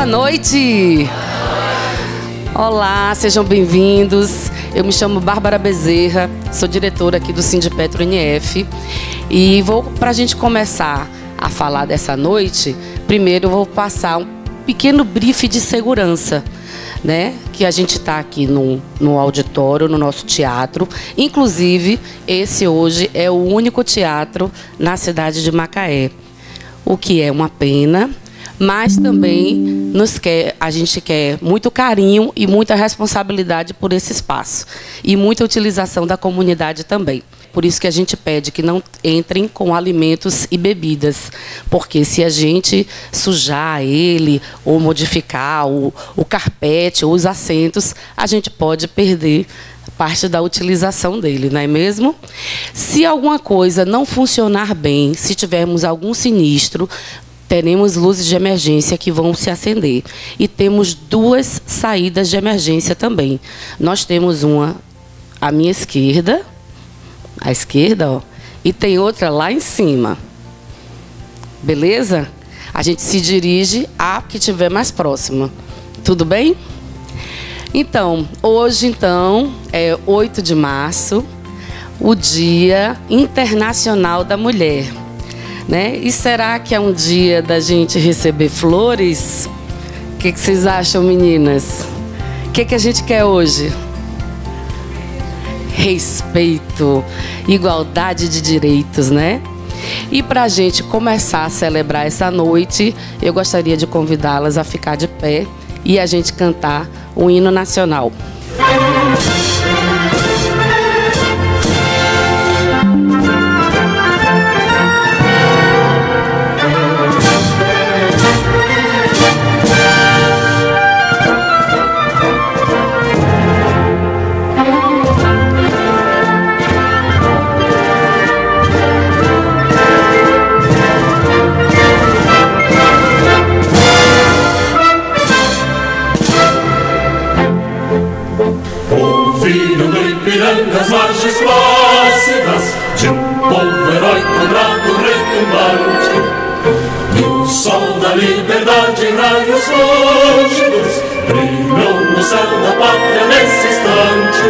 Boa noite! Olá, sejam bem-vindos. Eu me chamo Bárbara Bezerra, sou diretora aqui do Sindipetro NF e para a gente começar a falar dessa noite, primeiro eu vou passar um pequeno brief de segurança, né? Que a gente está aqui no auditório, no nosso teatro. Inclusive, esse hoje é o único teatro na cidade de Macaé, o que é uma pena, mas também a gente quer muito carinho e muita responsabilidade por esse espaço e muita utilização da comunidade também. Por isso que a gente pede que não entrem com alimentos e bebidas, porque se a gente sujar ele ou modificar o carpete ou os assentos, a gente pode perder parte da utilização dele, não é mesmo? Se alguma coisa não funcionar bem, se tivermos algum sinistro, teremos luzes de emergência que vão se acender. E temos 2 saídas de emergência também. Nós temos uma à minha esquerda, à esquerda, ó, e tem outra lá em cima. Beleza? A gente se dirige à que estiver mais próxima. Tudo bem? Então, hoje, é 8 de março, o Dia Internacional da Mulher. Né? E será que é um dia da gente receber flores? O que vocês acham, meninas? O que a gente quer hoje? Respeito, igualdade de direitos, né? E para a gente começar a celebrar essa noite, eu gostaria de convidá-las a ficar de pé e a gente cantar o hino nacional. Nas margens plácidas de povo heróico, bravo, retumbante, e o sol da liberdade em raios lúcidos brilhou no céu da pátria nesse instante.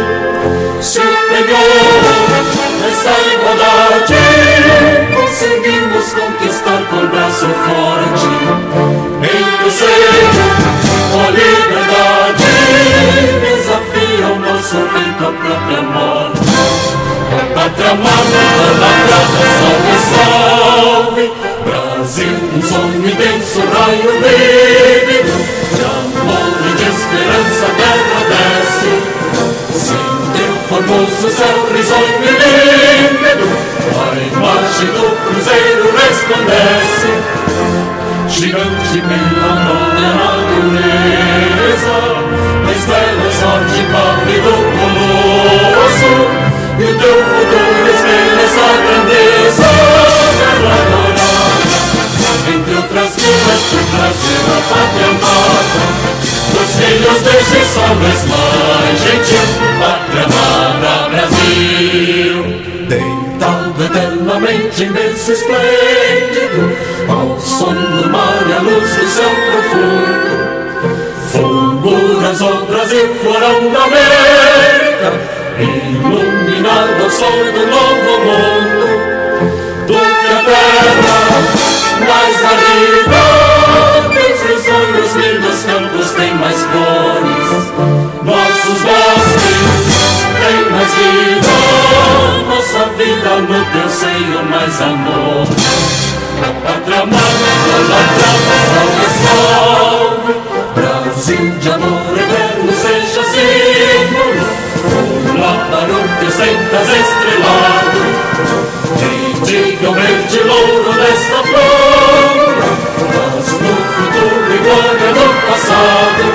Superior essa igualdade conseguimos conquistar com braço forte. Em o seio a liberdade desafia o nosso peito a própria morte. A pátria amada, idolatrada, salve, salve. Brasil, um sonho intenso, raio vívido de amor e de esperança, terra desce. Sem teu formoso céu risonho e límpido, a imagem do cruzeiro resplandece. Gigante pela própria natureza, mas bela sorte pálido colosso, e o teu futuro espelha essa grandeza. Terra dourada, entre outras vilas do Brasil, a pátria amada, dos filhos desse sol és mais gentil, pátria amada Brasil. Deitado eternamente em berço esplêndido, ao som do mar e à luz do céu profundo, fulguras o Brasil, florão da América, iluminado ao sol do novo mundo. Do que a terra mais ardida, os sonhos lindos campos têm mais flores, nossos bosques têm mais vida, nossa vida no teu seio mais amor. A pátria amada, idolatrada, salve, salve. Brasil de amor eterno seja símbolo, lá para o teu sentas estrelado. E diga o verde louro desta flor, mas no futuro e glória do passado.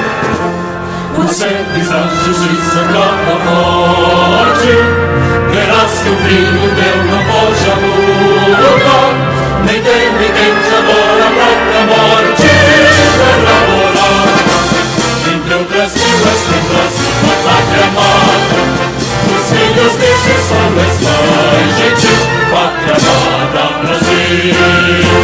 Nos sedes da justiça cava forte, verás que o vinho teu não foge à luta, nem teme quem te adora a própria morte. Terra morada, entre outras vilas do Brasil, a pátria amada, os filhos deste sol és mais gentil, pátria amada Brasil.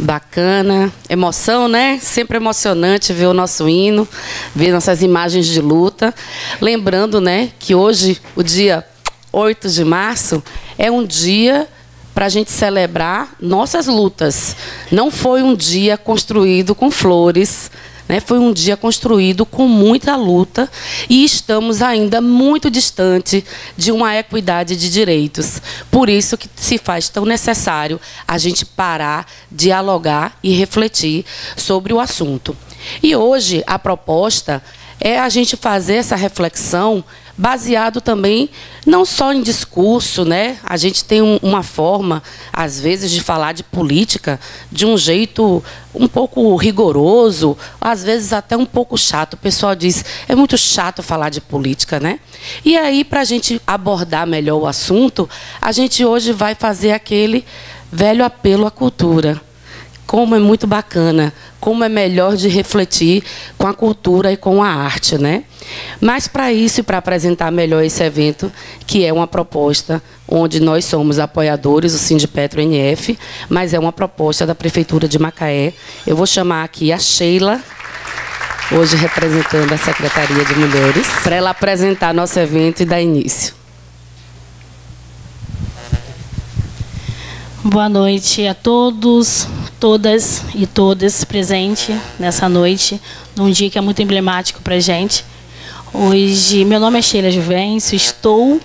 Bacana, emoção, né? Sempre emocionante ver o nosso hino, ver nossas imagens de luta. Lembrando, né, que hoje, o dia 8 de março, é um dia para a gente celebrar nossas lutas. Não foi um dia construído com flores, né? Foi um dia construído com muita luta e estamos ainda muito distante de uma equidade de direitos. Por isso que se faz tão necessário a gente parar, dialogar e refletir sobre o assunto. E hoje a proposta é a gente fazer essa reflexão baseado também não só em discurso, né? A gente tem uma forma, às vezes, de falar de política de um jeito um pouco rigoroso, às vezes até um pouco chato. O pessoal diz, é muito chato falar de política, né? E aí, para a gente abordar melhor o assunto, a gente hoje vai fazer aquele velho apelo à cultura. Como é muito bacana, como é melhor de refletir com a cultura e com a arte, né? Mas para isso e para apresentar melhor esse evento, que é uma proposta onde nós somos apoiadores, o Sindipetro NF, mas é uma proposta da Prefeitura de Macaé. Eu vou chamar aqui a Sheila, hoje representando a Secretaria de Mulheres, para ela apresentar nosso evento e dar início. Boa noite a todos, todas e todas presentes nessa noite, num dia que é muito emblemático para a gente. Hoje, meu nome é Sheila Juvencio, estou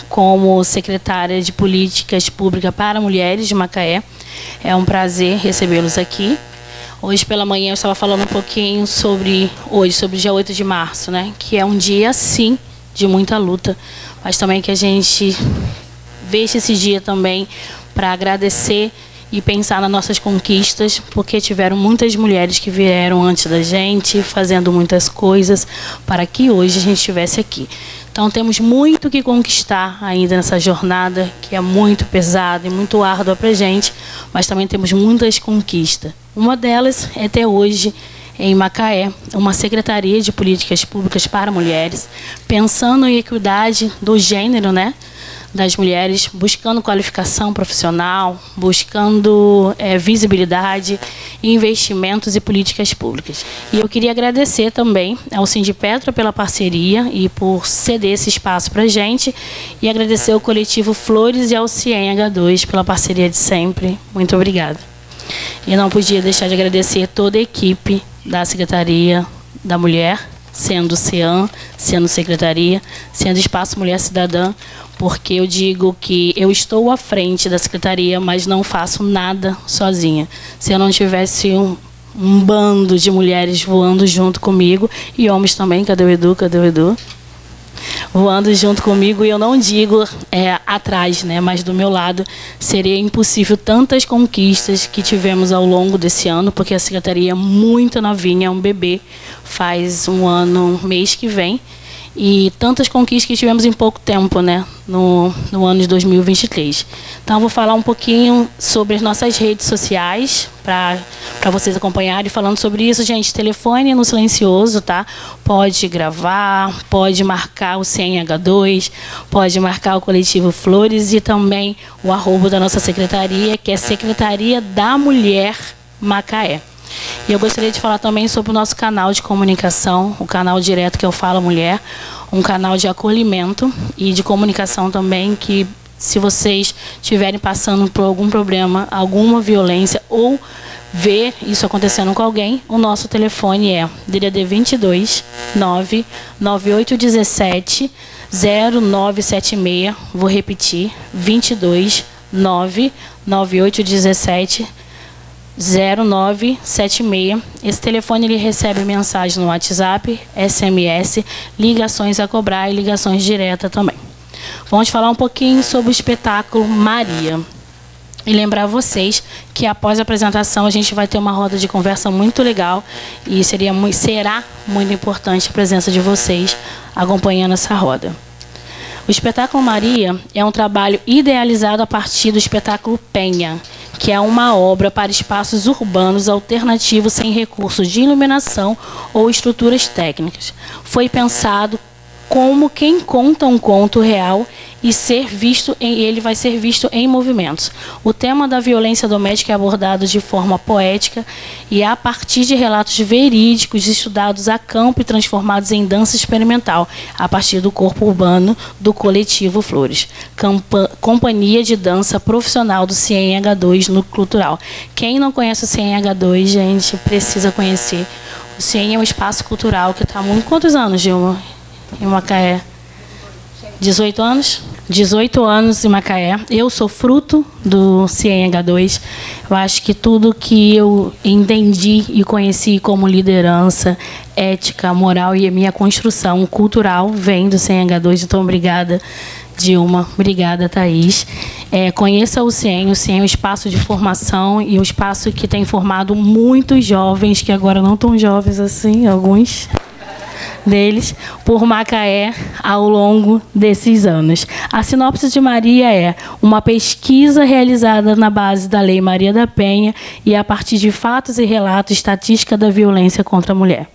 como secretária de Políticas Públicas para Mulheres de Macaé. É um prazer recebê-los aqui. Hoje pela manhã eu estava falando um pouquinho sobre o dia 8 de março, né? Que é um dia, sim, de muita luta, mas também que a gente veja esse dia também para agradecer e pensar nas nossas conquistas, porque tiveram muitas mulheres que vieram antes da gente, fazendo muitas coisas para que hoje a gente estivesse aqui. Então temos muito que conquistar ainda nessa jornada, que é muito pesada e muito árdua para a gente, mas também temos muitas conquistas. Uma delas é ter hoje em Macaé uma Secretaria de Políticas Públicas para Mulheres, pensando em equidade do gênero, né? Das mulheres, buscando qualificação profissional, buscando visibilidade, investimentos e políticas públicas. E eu queria agradecer também ao Sindipetro pela parceria e por ceder esse espaço para a gente, e agradecer ao coletivo Flores e ao CIEM-H2 pela parceria de sempre. Muito obrigada. E não podia deixar de agradecer toda a equipe da Secretaria da Mulher, sendo o CEAM, sendo Secretaria, sendo Espaço Mulher Cidadã, porque eu digo que eu estou à frente da Secretaria, mas não faço nada sozinha. Se eu não tivesse um bando de mulheres voando junto comigo, e homens também, cadê o Edu? Cadê o Edu? Voando junto comigo, e eu não digo atrás, né, mas do meu lado, seria impossível tantas conquistas que tivemos ao longo desse ano, porque a Secretaria é muito novinha, é um bebê, faz um ano, mês que vem, e tantas conquistas que tivemos em pouco tempo, né, no ano de 2023. Então, eu vou falar um pouquinho sobre as nossas redes sociais, para vocês acompanharem. Falando sobre isso, gente, telefone no silencioso, tá? Pode gravar, pode marcar o CNH2, pode marcar o coletivo Flores e também o @ da nossa secretaria, que é Secretaria da Mulher Macaé. E eu gostaria de falar também sobre o nosso canal de comunicação, o canal direto que eu falo Mulher, um canal de acolhimento e de comunicação também, que se vocês estiverem passando por algum problema, alguma violência ou ver isso acontecendo com alguém, o nosso telefone é DDD 22 99817 0976, vou repetir, 22 99817 0976. Esse telefone ele recebe mensagem no WhatsApp, SMS, ligações a cobrar e ligações diretas também. Vamos falar um pouquinho sobre o espetáculo Maria. E lembrar vocês que após a apresentação a gente vai ter uma roda de conversa muito legal e será muito importante a presença de vocês acompanhando essa roda. O espetáculo Maria é um trabalho idealizado a partir do espetáculo Penha, que é uma obra para espaços urbanos alternativos sem recursos de iluminação ou estruturas técnicas. Foi pensado como quem conta um conto real e ele vai ser visto em movimentos. O tema da violência doméstica é abordado de forma poética e a partir de relatos verídicos estudados a campo e transformados em dança experimental, a partir do corpo urbano do coletivo Flores. Companhia de dança profissional do CIEM-H2 no Cultural. Quem não conhece o CIEM-H2, gente, precisa conhecer. O CIEM é um espaço cultural que está há quantos anos, Gilma? Em Macaé? 18 anos? 18 anos em Macaé. Eu sou fruto do CIEM-H2. Eu acho que tudo que eu entendi e conheci como liderança, ética, moral e a minha construção cultural vem do CIEM-H2. Então, obrigada, Dilma. Obrigada, Thaís. Conheça o CIEM. O CIEM é um espaço de formação e um espaço que tem formado muitos jovens, que agora não tão jovens assim, alguns deles, por Macaé ao longo desses anos. A sinopse de Maria é uma pesquisa realizada na base da Lei Maria da Penha e a partir de fatos e relatos, estatística da violência contra a mulher.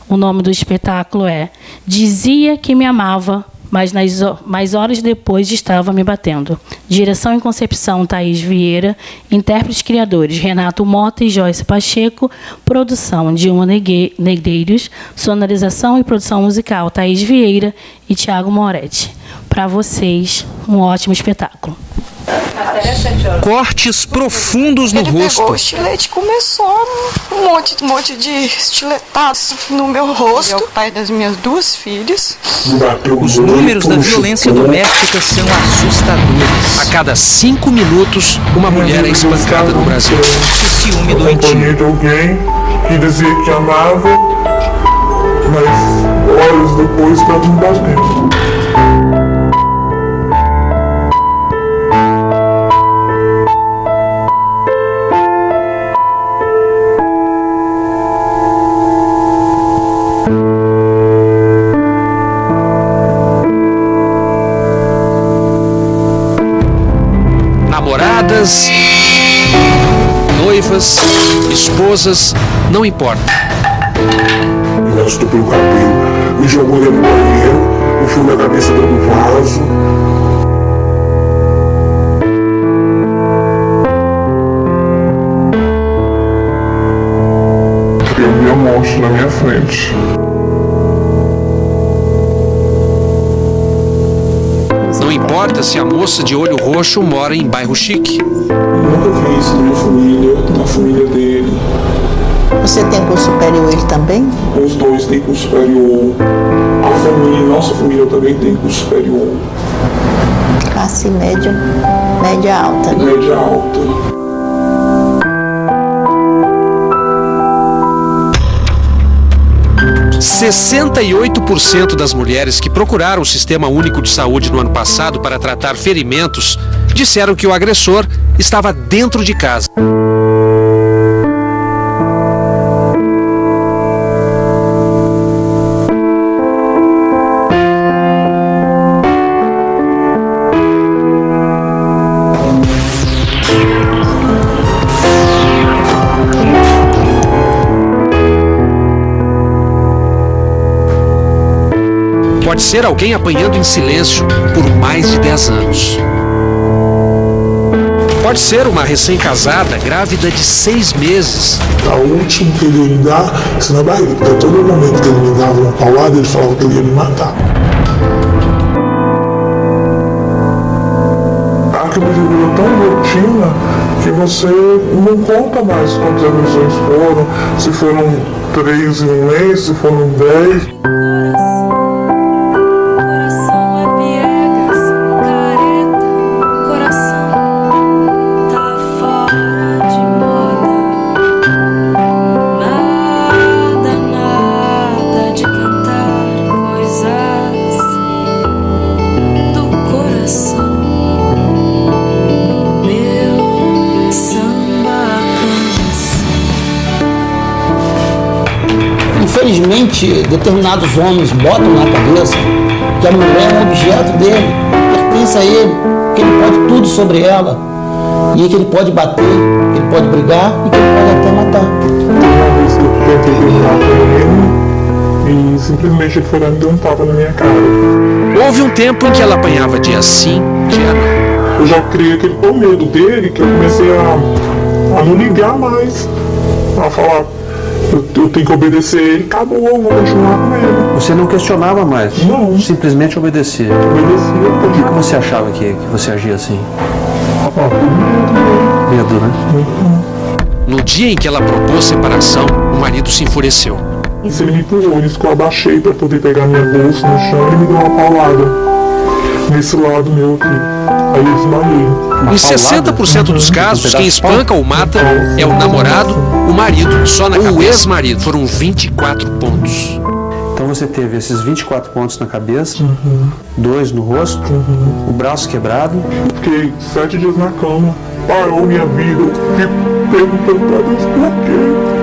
O nome do espetáculo é Dizia que me amava, mas horas depois estava me batendo. Direção e concepção, Thaís Vieira. Intérpretes criadores, Renato Mota e Joyce Pacheco. Produção, Dilma Negreiros. Sonorização e produção musical, Thaís Vieira e Thiago Moretti. Para vocês, um ótimo espetáculo. Cortes profundos no rosto. Ele pegou o estilete, começou um monte de estiletados no meu rosto. É o pai das minhas 2 filhas. Os números da violência doméstica são assustadores. A cada 5 minutos, uma mulher é espancada no Brasil. O ciúme doentio. De alguém que dizia que amava, mas horas depois estava me batendo. Namoradas, noivas, esposas, não importa. Ela estuprou o cabelo, me jogou dentro do banheiro, enfiou na cabeça dentro do vaso. Eu vi a morte na minha frente. Não importa se a moça de olho roxo mora em bairro chique. Nunca vi isso na minha família, na família dele. Você tem curso superior ele também? Os 2 têm curso superior. A família, nossa família também tem curso superior. Classe média, média alta. Média alta. – 68% das mulheres que procuraram o Sistema Único de Saúde no ano passado para tratar ferimentos disseram que o agressor estava dentro de casa. Pode ser alguém apanhando em silêncio por mais de 10 anos. Pode ser uma recém-casada grávida de 6 meses. O último que ele ia me dar, isso na barriga, porque a todo momento que ele me dava uma paulada, ele falava que ele ia me matar. Aquilo virou tão rotina que você não conta mais quantas agressões foram, se foram 3 em um mês, se foram 10. Infelizmente, determinados homens botam na cabeça que a mulher é um objeto dele, pertence a ele, que ele pode tudo sobre ela, e que ele pode bater, que ele pode brigar e que ele pode até matar. Uma vez que eu tentei brigar com ele, e simplesmente ele foi lá e me deu um tapa na minha cara. Houve um tempo em que ela apanhava dia sim, dia não. Eu já criei aquele tão medo dele que eu comecei a não ligar mais, a falar, eu tenho que obedecer ele, acabou, eu vou continuar com ele. Você não questionava mais? Não. Simplesmente obedecia? Obedecia. Por que você achava que você agia assim? Medo, né? No dia em que ela propôs separação, o marido se enfureceu. Ele me empurrou, ele ficou, abaixei para poder pegar minha bolsa no chão e me deu uma paulada nesse lado meu aqui. Aí eu desmaiei. Em 60% dos casos, quem espanca ou mata é o namorado, o marido, só na cabeça. O ex-marido. Foram 24 pontos. Então você teve esses 24 pontos na cabeça, 2 no rosto, o braço quebrado. Fiquei 7 dias na cama, parou minha vida, eu fiquei perguntando pra Deus por quê.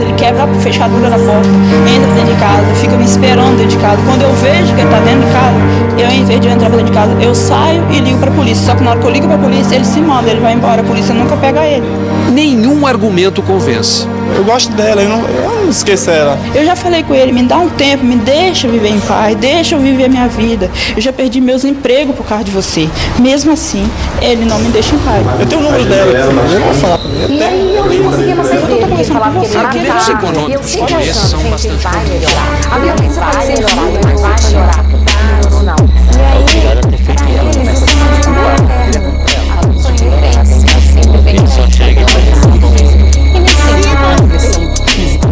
Ele quebra a fechadura da porta, entra dentro de casa, fica me esperando dentro de casa. Quando eu vejo que ele está dentro de casa, eu, em vez de entrar dentro de casa, eu saio e ligo para a polícia. Só que na hora que eu ligo para a polícia, ele se manda, ele vai embora, a polícia nunca pega ele. Nenhum argumento convence. Eu gosto dela, eu não esqueço ela. Eu já falei com ele, me dá um tempo, me deixa viver em paz, deixa eu viver a minha vida. Eu já perdi meus empregos por causa de você. Mesmo assim, ele não me deixa em paz. Eu tenho o número dela, eu vou falar pra ele. E aí eu não conseguia mais sair dele, ele falava que ele era Os econômicos de conheço são bastante vai melhorar. A violência pode ser ruim, mas vai melhorar. Ou não. E aí, eles sempre vem com só chega e nem sempre uma agressão física.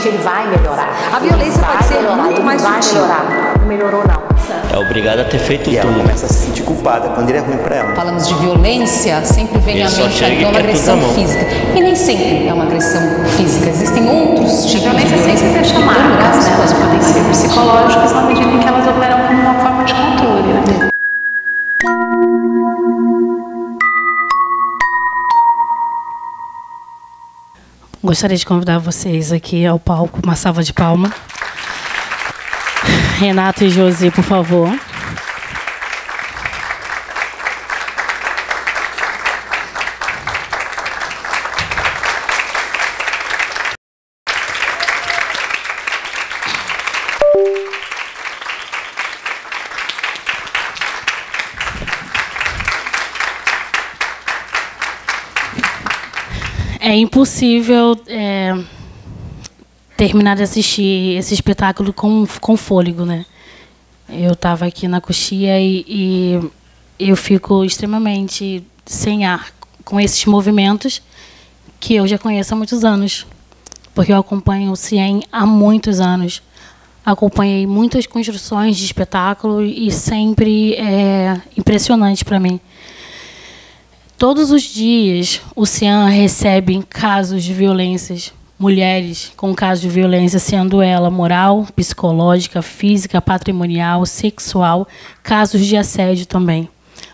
Ele vai melhorar. A violência pode ser muito mais sutil. Não melhorou, não. É obrigado a ter feito tudo. Ela começa a se sentir culpada quando ele é ruim pra ela. Falamos de violência, sempre vem à mente então uma agressão física. E nem sempre é uma agressão física. Existem outros tipos de violência sempre é chamada. Elas podem ser psicológicas na medida em que elas operam como uma forma de controle, né? Gostaria de convidar vocês aqui ao palco, uma salva de palmas. Renato e Josi, por favor. É impossível terminar de assistir esse espetáculo com fôlego, né? Eu estava aqui na coxia e eu fico extremamente sem ar com esses movimentos que eu já conheço há muitos anos, porque eu acompanho o CIEM há muitos anos. Acompanhei muitas construções de espetáculo e sempre é impressionante para mim. Todos os dias, o CIAN recebe casos de violências, mulheres com casos de violência, sendo ela moral, psicológica, física, patrimonial, sexual, casos de assédio também.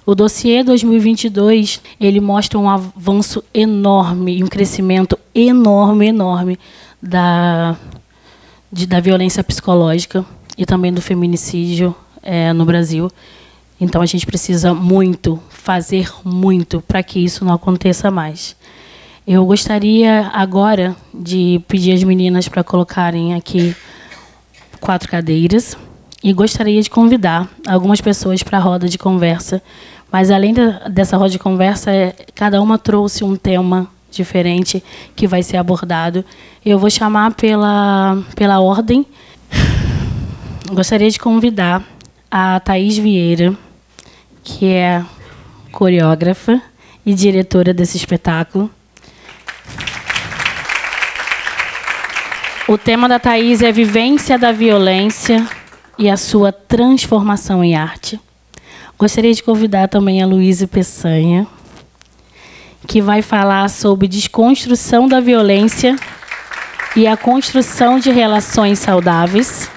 O dossiê 2022, ele mostra um avanço enorme e um crescimento enorme da violência psicológica e também do feminicídio no Brasil. Então, a gente precisa fazer muito para que isso não aconteça mais. Eu gostaria agora de pedir às meninas para colocarem aqui 4 cadeiras e gostaria de convidar algumas pessoas para a roda de conversa. Mas, além dessa roda de conversa, cada uma trouxe um tema diferente que vai ser abordado. Eu vou chamar pela ordem. Gostaria de convidar a Thaís Vieira, que é coreógrafa e diretora desse espetáculo. O tema da Thaís é Vivência da Violência e a sua transformação em arte. Gostaria de convidar também a Luísa Peçanha, que vai falar sobre desconstrução da violência e a construção de relações saudáveis.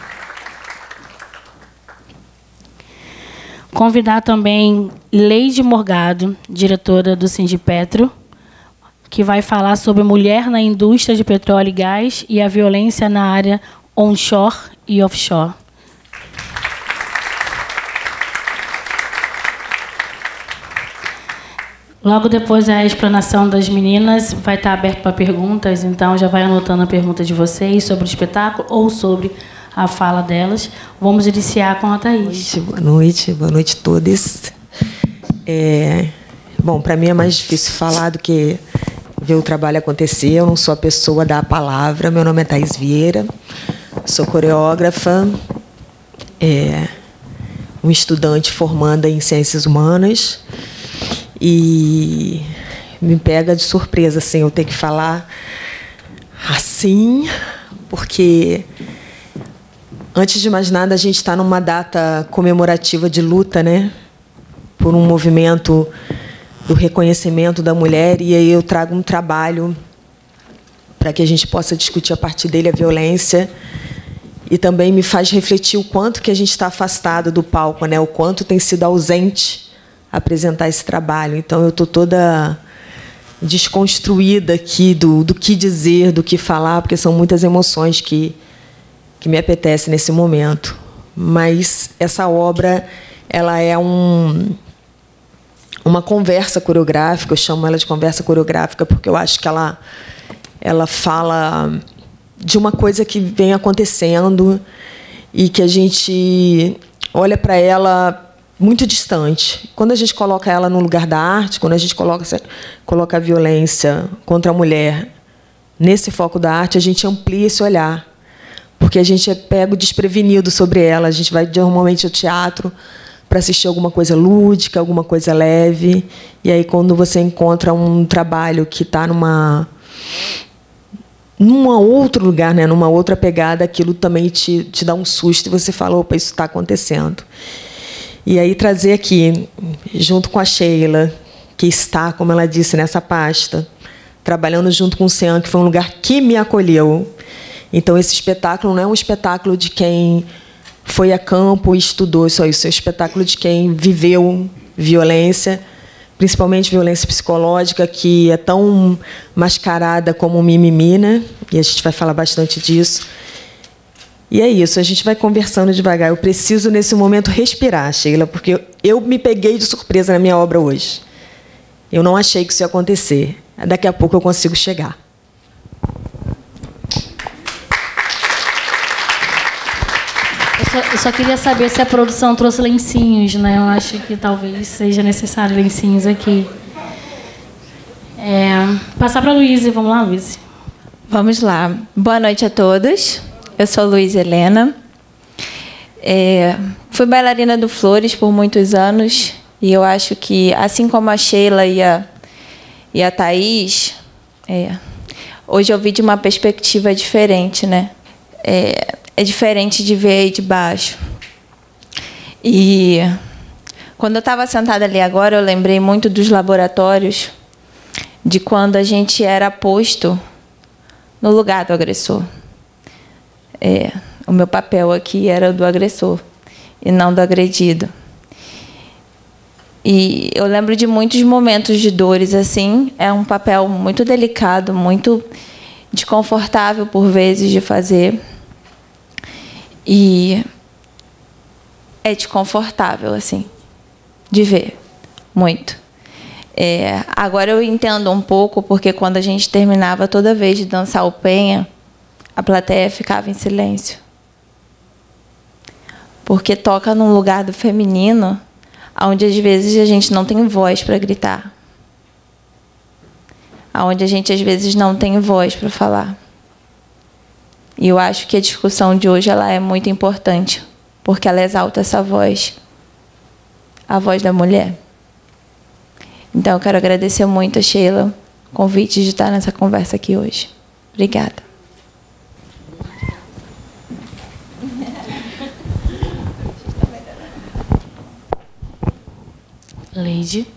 Convidar também Leide Morgado, diretora do Sindipetro, que vai falar sobre mulher na indústria de petróleo e gás e a violência na área onshore e offshore. Logo depois da explanação das meninas, vai estar aberto para perguntas, então já vai anotando a pergunta de vocês sobre o espetáculo ou sobre a fala delas. Vamos iniciar com a Thaís. Boa noite a todos. Bom, para mim é mais difícil falar do que ver o trabalho acontecer. Eu não sou a pessoa da palavra. Meu nome é Thaís Vieira, sou coreógrafa, um estudante formanda em Ciências Humanas, e me pega de surpresa, assim, eu ter que falar assim, porque, antes de mais nada, a gente está numa data comemorativa de luta, né, por um movimento do reconhecimento da mulher, e aí eu trago um trabalho para que a gente possa discutir a partir dele a violência, e também me faz refletir o quanto que a gente está afastado do palco, né, o quanto tem sido ausente apresentar esse trabalho. Então, eu estou toda desconstruída aqui do que dizer, do que falar, porque são muitas emoções que me apetecem nesse momento. Mas essa obra, ela é uma conversa coreográfica, eu chamo ela de conversa coreográfica porque eu acho que ela fala de uma coisa que vem acontecendo e que a gente olha para ela muito distante. Quando a gente coloca ela no lugar da arte, quando a gente coloca a violência contra a mulher nesse foco da arte, a gente amplia esse olhar, porque a gente é pego desprevenido sobre ela. A gente vai normalmente ao teatro para assistir alguma coisa lúdica, alguma coisa leve, e aí quando você encontra um trabalho que está num outro lugar, né, numa outra pegada, aquilo também te dá um susto e você fala, opa, isso está acontecendo. E aí trazer aqui, junto com a Sheila, que está, como ela disse, nessa pasta, trabalhando junto com o CEAM, que foi um lugar que me acolheu. Então, esse espetáculo não é um espetáculo de quem foi a campo e estudou só isso, é um espetáculo de quem viveu violência, principalmente violência psicológica, que é tão mascarada como mimimi, né? E a gente vai falar bastante disso. E é isso, a gente vai conversando devagar. Eu preciso, nesse momento, respirar, Sheila, porque eu me peguei de surpresa na minha obra hoje. Eu não achei que isso ia acontecer. Daqui a pouco eu consigo chegar. Eu só queria saber se a produção trouxe lencinhos, né? Eu acho que talvez seja necessário lencinhos aqui. Passar para a Luísa. Vamos lá, Luísa. Vamos lá. Boa noite a todos. Eu sou Luísa Helena. Fui bailarina do Flores por muitos anos e eu acho que, assim como a Sheila e a Thaís, hoje eu vi de uma perspectiva diferente, né? É diferente de ver aí de baixo. E quando eu estava sentada ali agora, eu lembrei muito dos laboratórios, de quando a gente era posto no lugar do agressor. O meu papel aqui era o do agressor e não do agredido. E eu lembro de muitos momentos de dores assim. É um papel muito delicado, muito desconfortável por vezes de fazer. E é desconfortável, assim, de ver, muito. Agora eu entendo um pouco, porque quando a gente terminava toda vez de dançar o Penha, a plateia ficava em silêncio. Porque toca num lugar do feminino, onde às vezes a gente não tem voz para gritar. Onde a gente às vezes não tem voz para falar. E eu acho que a discussão de hoje ela é muito importante, porque ela exalta essa voz, a voz da mulher. Então, eu quero agradecer muito a Sheila o convite de estar nessa conversa aqui hoje. Obrigada. Leide.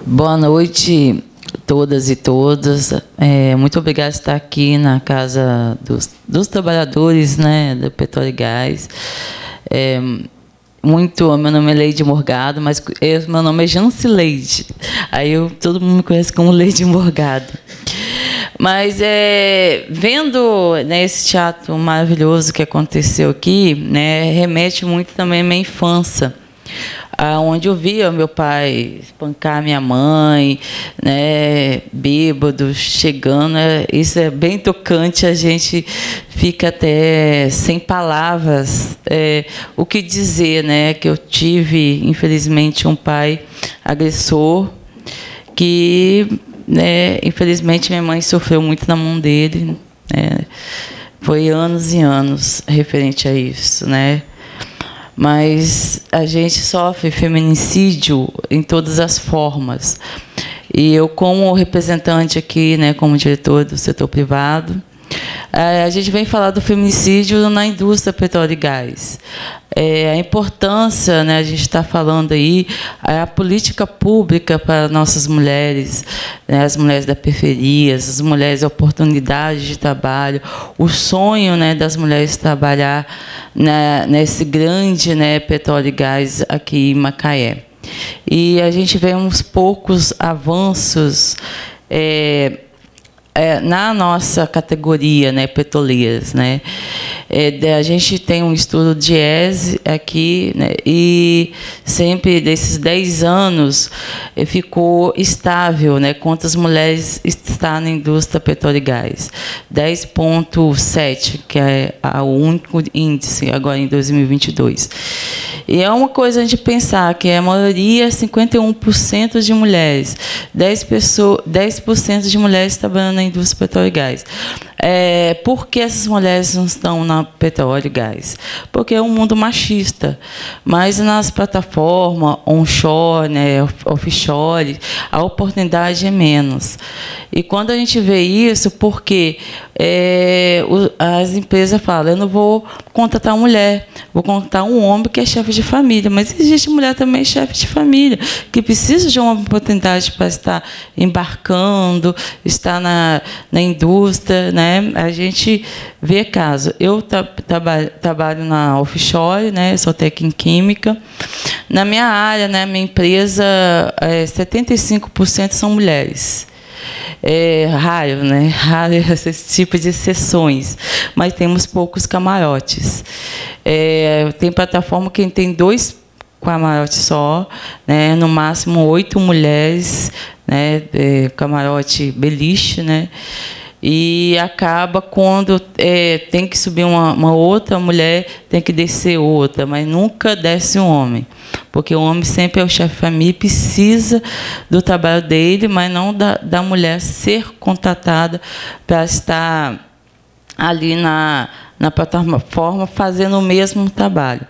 Boa noite todas e todos. Muito obrigada por estar aqui na Casa dos Trabalhadores, né, do Petróleo e Gás. Meu nome é Leide Morgado, mas meu nome é Jancileide. Aí todo mundo me conhece como Leide Morgado. Mas vendo, né, esse teatro maravilhoso que aconteceu aqui, né, remete muito também à minha infância, onde eu via meu pai espancar minha mãe, né, bêbado, chegando. Isso é bem tocante, a gente fica até sem palavras o que dizer, né, que eu tive, infelizmente, um pai agressor que, né, infelizmente, minha mãe sofreu muito na mão dele, né, Foi anos e anos referente a isso, né? Mas a gente sofre feminicídio em todas as formas. E eu, como representante aqui, né, como diretor do setor privado, a gente vem falar do feminicídio na indústria petróleo e gás. A importância, né, a gente está falando aí, a política pública para nossas mulheres, né, as mulheres da periferia, as mulheres de oportunidade de trabalho, o sonho, né, das mulheres trabalhar, né, nesse grande, né, petróleo e gás aqui em Macaé. E a gente vê uns poucos avanços na nossa categoria, né, petroleiras, né? A gente tem um estudo de ESE aqui, né, e sempre desses 10 anos ficou estável, né, quantas mulheres estão na indústria petróleo e gás. 10,7, que é o único índice agora em 2022. E é uma coisa a gente pensar que a maioria, 51% de mulheres, 10% de mulheres trabalhando na indústria petróleo e gás. Por que essas mulheres não estão na petróleo e gás? Porque é um mundo machista. Mas nas plataformas onshore, né, offshore, a oportunidade é menos. E quando a gente vê isso, porque as empresas falam, eu não vou contratar uma mulher, vou contratar um homem que é chefe de família. Mas existe mulher também chefe de família, que precisa de uma oportunidade para estar embarcando, estar na indústria, né? A gente vê caso. Eu trabalho na offshore, né? Sou técnica em química. Na minha área, né? Minha empresa, 75% são mulheres. Raro, né? Raro esse tipo de exceções, mas temos poucos camarotes. Tem plataforma que tem 2 camarotes só, né? No máximo 8 mulheres, né? Camarote beliche, né? E acaba quando tem que subir uma outra mulher, tem que descer outra, mas nunca desce um homem. Porque o homem sempre é o chefe de família, precisa do trabalho dele, mas não da mulher ser contratada para estar ali na plataforma fazendo o mesmo trabalho.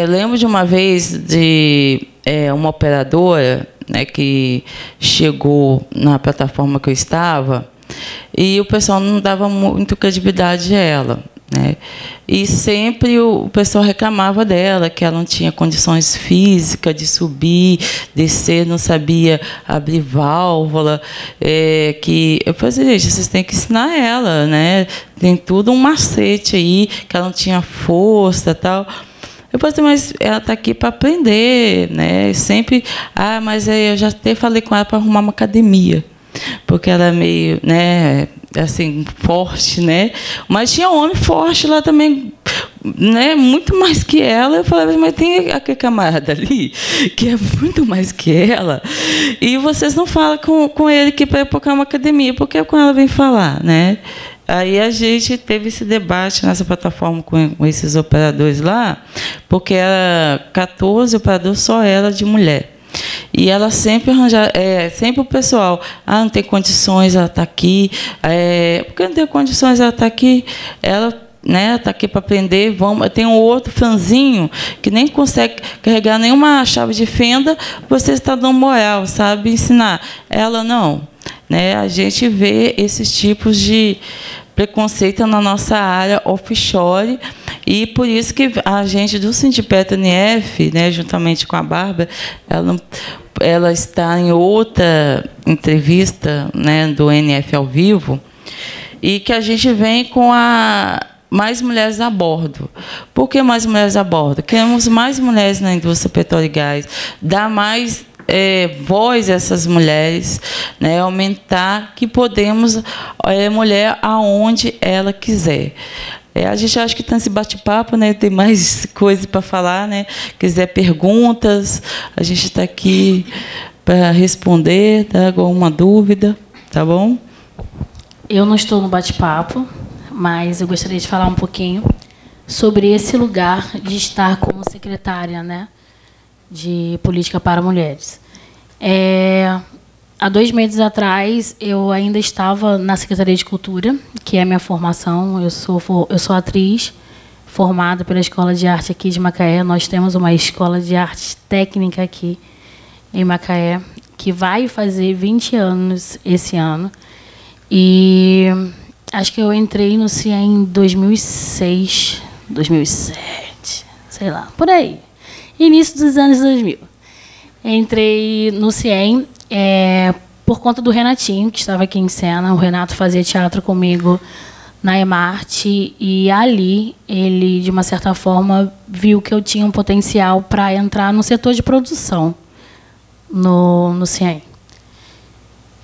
Lembro de uma vez de uma operadora, né, que chegou na plataforma que eu estava, e o pessoal não dava muito credibilidade a ela, né? E sempre o pessoal reclamava dela, que ela não tinha condições físicas de subir, descer, não sabia abrir válvula. Que eu falei, gente, vocês têm que ensinar ela, né? Tem tudo um macete aí, que ela não tinha força, tal. Eu falei, mas ela está aqui para aprender, né? Sempre, mas eu já até falei com ela para arrumar uma academia, porque ela é meio, né, assim, forte, né? Mas tinha homem forte lá também, né, muito mais que ela. Eu falei, mas tem aquele camarada ali que é muito mais que ela, e vocês não falam com ele que para procurar uma academia, porque com ela vem falar, né? Aí a gente teve esse debate nessa plataforma com esses operadores lá, porque era 14 operadores, só ela de mulher. E ela sempre arranja, sempre o pessoal, não tem condições, ela está aqui, porque não tem condições, ela está aqui, ela, né, está aqui para aprender. Tem um outro franzinho que nem consegue carregar nenhuma chave de fenda, você está dando moral, sabe, ensinar. Ela não. Né? A gente vê esses tipos de preconceito na nossa área offshore, e por isso que a gente do Sindipetro NF, né, juntamente com a Bárbara, ela está em outra entrevista, né, do NF ao vivo, e que a gente vem com mais mulheres a bordo. Por que mais mulheres a bordo? Queremos mais mulheres na indústria petróleo e gás, dar mais voz a essas mulheres, né, aumentar que podemos mulher aonde ela quiser. A gente acha que está nesse bate-papo, né, tem mais coisas para falar, né? Quiser perguntas, a gente está aqui para responder, tá? Alguma dúvida, tá bom? Eu não estou no bate-papo, mas eu gostaria de falar um pouquinho sobre esse lugar de estar como secretária, né, de política para mulheres. há 2 meses atrás, eu ainda estava na Secretaria de Cultura, que é a minha formação. Eu sou atriz, formada pela Escola de Arte aqui de Macaé. Nós temos uma escola de arte técnica aqui em Macaé, que vai fazer 20 anos esse ano. E acho que eu entrei no CIEM em 2006, 2007, sei lá, por aí. Início dos anos 2000. Entrei no CIEM por conta do Renatinho, que estava aqui em cena. O Renato fazia teatro comigo na Emarte, e ali ele, de uma certa forma, viu que eu tinha um potencial para entrar no setor de produção no CIEM,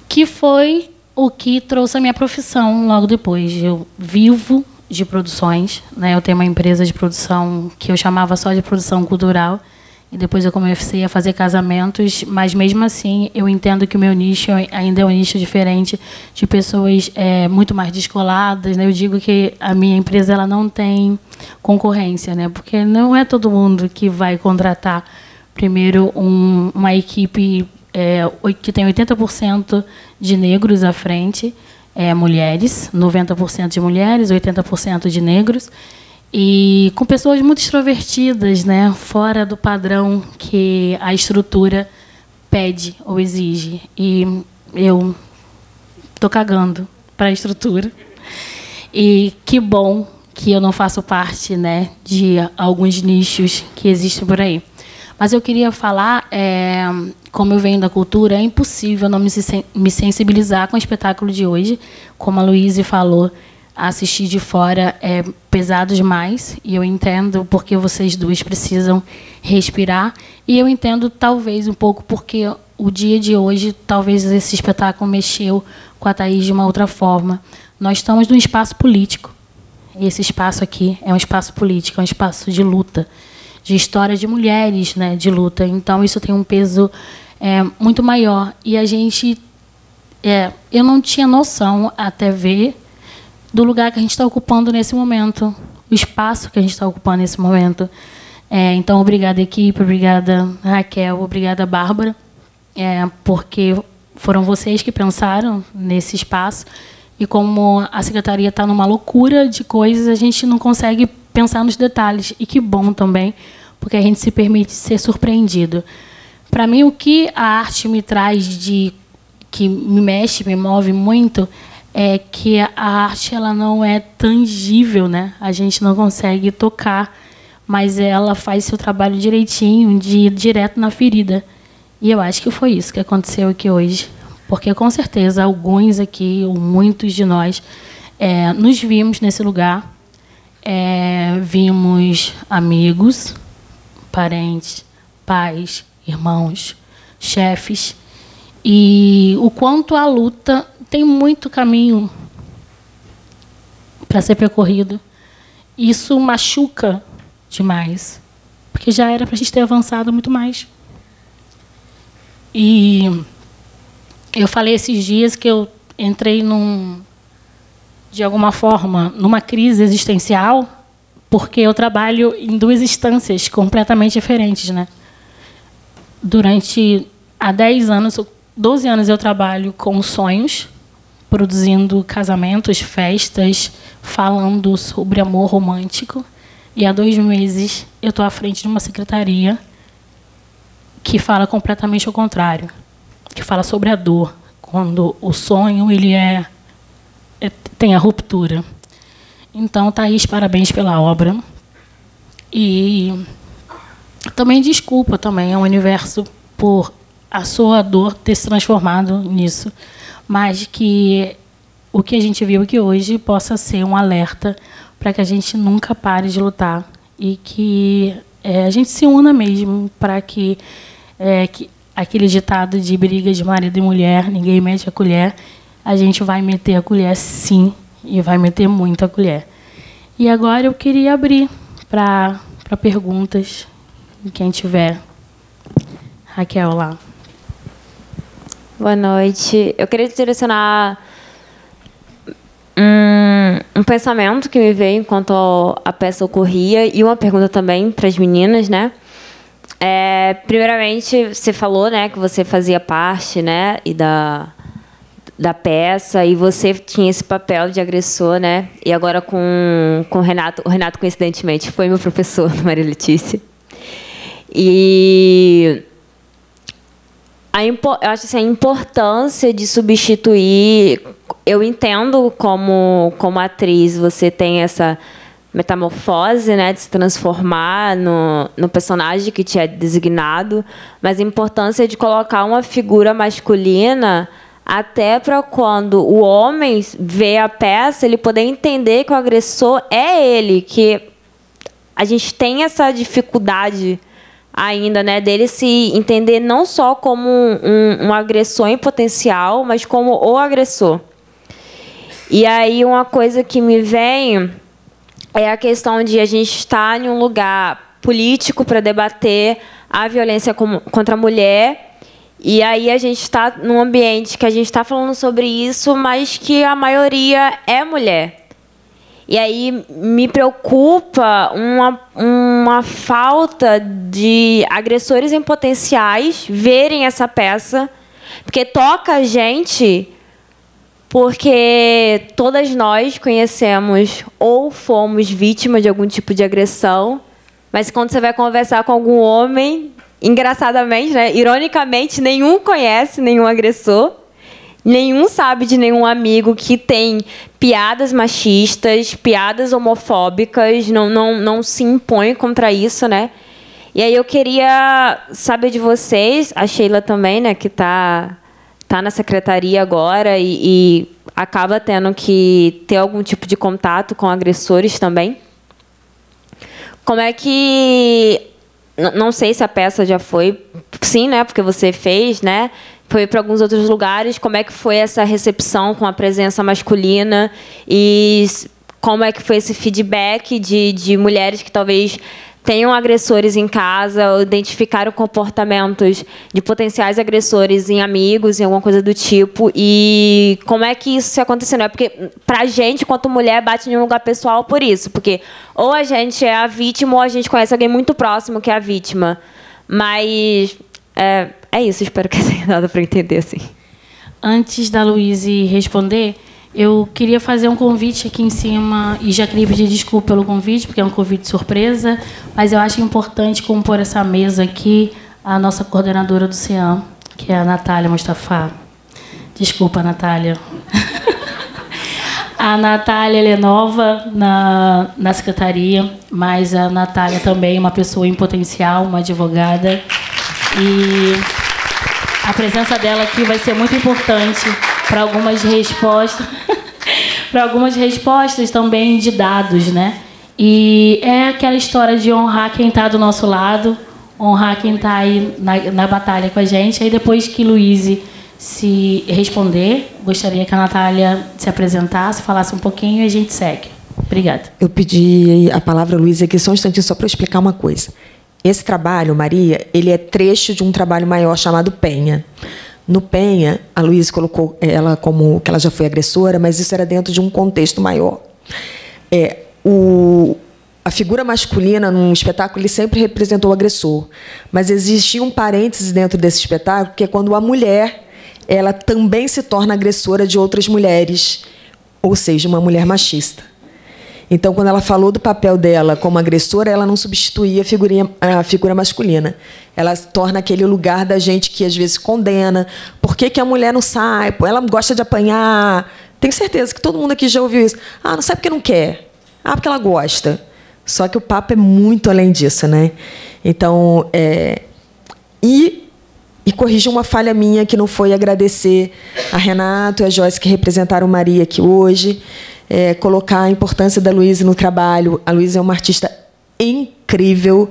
que foi o que trouxe a minha profissão logo depois. Eu vivo de produções, né? Eu tenho uma empresa de produção que eu chamava só de produção cultural, e depois eu comecei a fazer casamentos, mas mesmo assim eu entendo que o meu nicho ainda é um nicho diferente, de pessoas muito mais descoladas, né? Eu digo que a minha empresa ela não tem concorrência, né? Porque não é todo mundo que vai contratar primeiro uma equipe que tem 80% de negros à frente, mulheres, 90% de mulheres, 80% de negros, e com pessoas muito extrovertidas, né, fora do padrão que a estrutura pede ou exige. E eu estou cagando para a estrutura. E que bom que eu não faço parte, né, de alguns nichos que existem por aí. Mas eu queria falar, como eu venho da cultura, é impossível não me sensibilizar com o espetáculo de hoje. Como a Luíse falou, assistir de fora é pesado demais, e eu entendo porque vocês duas precisam respirar, e eu entendo talvez um pouco porque o dia de hoje, talvez esse espetáculo mexeu com a Thaís de uma outra forma. Nós estamos num espaço político, e esse espaço aqui é um espaço político, é um espaço de luta, de história de mulheres, né, de luta. Então isso tem um peso muito maior, e a gente eu não tinha noção até ver do lugar que a gente está ocupando nesse momento, o espaço que a gente está ocupando nesse momento. Então, obrigada, equipe, obrigada, Raquel, obrigada, Bárbara, porque foram vocês que pensaram nesse espaço, e como a secretaria está numa loucura de coisas, a gente não consegue pensar nos detalhes, e que bom também, porque a gente se permite ser surpreendido. Para mim, o que a arte me traz que me mexe, me move muito, é que a arte ela não é tangível, né? A gente não consegue tocar, mas ela faz seu trabalho direitinho, de ir direto na ferida. E eu acho que foi isso que aconteceu aqui hoje, porque com certeza alguns aqui, ou muitos de nós, nos vimos nesse lugar, vimos amigos, parentes, pais, irmãos, chefes, e o quanto a luta tem muito caminho para ser percorrido. Isso machuca demais, porque já era para a gente ter avançado muito mais. E eu falei esses dias que eu entrei de alguma forma, numa crise existencial, porque eu trabalho em 2 instâncias completamente diferentes, né? Há 10 anos, 12 anos eu trabalho com sonhos, produzindo casamentos, festas, falando sobre amor romântico. E há 2 meses eu estou à frente de uma secretaria que fala completamente ao contrário, que fala sobre a dor, quando o sonho ele tem a ruptura. Então, Thaís, parabéns pela obra. E também desculpa também ao universo por a sua dor ter se transformado nisso, mas que o que a gente viu aqui hoje possa ser um alerta para que a gente nunca pare de lutar, e que a gente se una mesmo, para que aquele ditado de briga de marido e mulher, ninguém mete a colher, a gente vai meter a colher sim, e vai meter muito a colher. E agora eu queria abrir para perguntas, quem tiver. Raquel, lá. Boa noite. Eu queria direcionar um pensamento que me veio enquanto a peça ocorria, e uma pergunta também para as meninas, né? Primeiramente, você falou, né, que você fazia parte, né, e da peça, e você tinha esse papel de agressor, né? E agora com o Renato, coincidentemente, foi meu professor, Maria Letícia. E eu acho assim, a importância de substituir. Eu entendo como atriz você tem essa metamorfose, né, de se transformar no personagem que te é designado, mas a importância de colocar uma figura masculina até para quando o homem vê a peça, ele poder entender que o agressor é ele, que a gente tem essa dificuldade ainda, né, dele se entender não só como um agressor em potencial, mas como o agressor. E aí uma coisa que me vem é a questão de a gente estar em um lugar político para debater a violência contra a mulher, e aí a gente está num ambiente que a gente está falando sobre isso, mas que a maioria é mulher. E aí me preocupa uma falta de agressores em potenciais verem essa peça, porque toca a gente, porque todas nós conhecemos ou fomos vítimas de algum tipo de agressão, mas quando você vai conversar com algum homem, engraçadamente, né, ironicamente, nenhum conhece nenhum agressor, nenhum sabe de nenhum amigo que tem piadas machistas, piadas homofóbicas, não se impõe contra isso, né? E aí eu queria saber de vocês, a Sheila também, né, que tá na secretaria agora e acaba tendo que ter algum tipo de contato com agressores também. Como é que... Não sei se a peça já foi... Sim, né? Porque você fez, né? Foi para alguns outros lugares. Como é que foi essa recepção com a presença masculina? E como é que foi esse feedback de mulheres que talvez tenham agressores em casa, ou identificaram comportamentos de potenciais agressores em amigos, em alguma coisa do tipo, e como é que isso aconteceu? Não é porque, pra gente, quanto mulher, bate em um lugar pessoal por isso, porque ou a gente é a vítima, ou a gente conhece alguém muito próximo que é a vítima. Mas é isso, espero que tenha dado para entender, assim. Antes da Luíse responder, eu queria fazer um convite aqui em cima, e já queria pedir desculpa pelo convite, porque é um convite surpresa, mas eu acho importante compor essa mesa aqui a nossa coordenadora do CEAM, que é a Natália Mustafa. Desculpa, Natália. A Natália, ela é nova na secretaria, mas a Natália também é uma pessoa em potencial, uma advogada, e a presença dela aqui vai ser muito importante para algumas respostas, também de dados, né? E é aquela história de honrar quem está do nosso lado, honrar quem está aí na batalha com a gente. Aí depois que Luíse se responder, gostaria que a Natália se apresentasse, falasse um pouquinho e a gente segue. Obrigada. Eu pedi a palavra, Luíse, aqui só um instantinho, só para explicar uma coisa. Esse trabalho, Maria, ele é trecho de um trabalho maior chamado Penha. No Penha, a Luíse colocou ela como que ela já foi agressora, mas isso era dentro de um contexto maior. A figura masculina num espetáculo ele sempre representou o agressor, mas existia um parênteses dentro desse espetáculo, que é quando a mulher ela também se torna agressora de outras mulheres, ou seja, uma mulher machista. Então, quando ela falou do papel dela como agressora, ela não substituía a figura masculina. Ela torna aquele lugar da gente que, às vezes, condena. Por que a mulher não sai? Pô, ela gosta de apanhar. Tenho certeza que todo mundo aqui já ouviu isso. Ah, não sai porque não quer. Ah, porque ela gosta. Só que o papo é muito além disso, né? Então, e corrigir uma falha minha, que não foi agradecer a Renato e a Joyce, que representaram Maria aqui hoje. Colocar a importância da Luíse no trabalho. A Luíse é uma artista incrível.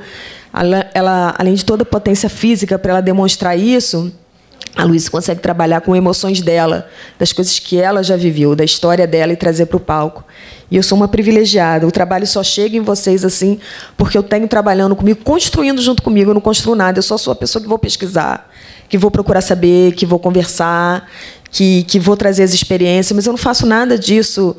Ela, além de toda a potência física para ela demonstrar isso, a Luíse consegue trabalhar com emoções dela, das coisas que ela já viveu, da história dela, e trazer para o palco. E eu sou uma privilegiada. O trabalho só chega em vocês assim porque eu tenho trabalhando comigo, construindo junto comigo. Eu não construo nada. Eu só sou a pessoa que vou pesquisar, que vou procurar saber, que vou conversar, que vou trazer as experiências. Mas eu não faço nada disso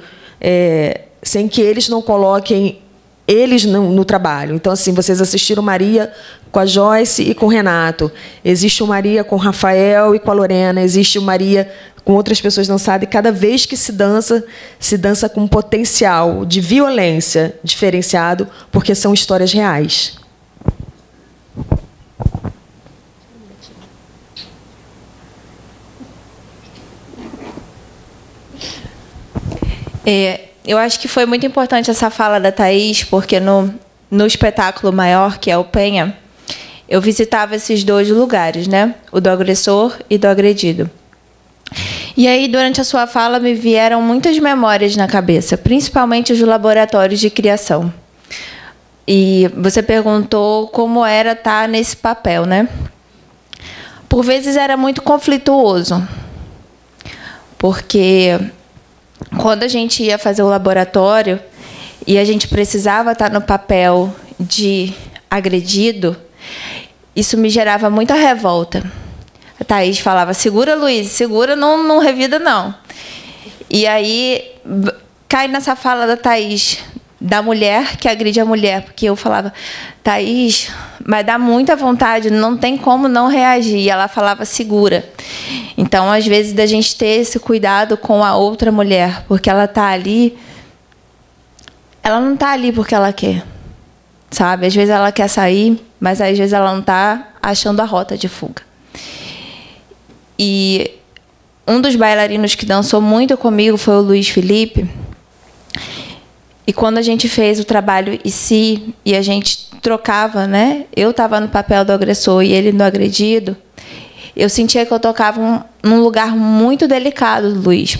sem que eles não coloquem eles no trabalho. Então, assim, vocês assistiram Maria com a Joyce e com o Renato. Existe o Maria com o Rafael e com a Lorena. Existe o Maria com outras pessoas dançadas. E cada vez que se dança com um potencial de violência diferenciado, porque são histórias reais. Eu acho que foi muito importante essa fala da Thaís, porque no espetáculo maior, que é o Penha, eu visitava esses 2 lugares, né? O do agressor e do agredido. E aí, durante a sua fala, me vieram muitas memórias na cabeça, principalmente os laboratórios de criação. E você perguntou como era estar nesse papel, né? Por vezes era muito conflituoso, porque quando a gente ia fazer o laboratório e a gente precisava estar no papel de agredido, isso me gerava muita revolta. A Thaís falava, segura, Luiz, segura, não revida, não. E aí, cai nessa fala da Thaís, da mulher que agride a mulher, porque eu falava, Thaís, mas dá muita vontade, não tem como não reagir. E ela falava, segura. Então, às vezes, da gente ter esse cuidado com a outra mulher, porque ela está ali, ela não está ali porque ela quer, sabe? Às vezes ela quer sair, mas às vezes ela não está achando a rota de fuga. E um dos bailarinos que dançou muito comigo foi o Luiz Felipe. E quando a gente fez o trabalho e a gente trocava, né? Eu estava no papel do agressor e ele no agredido, eu sentia que eu tocava num lugar muito delicado do Luiz.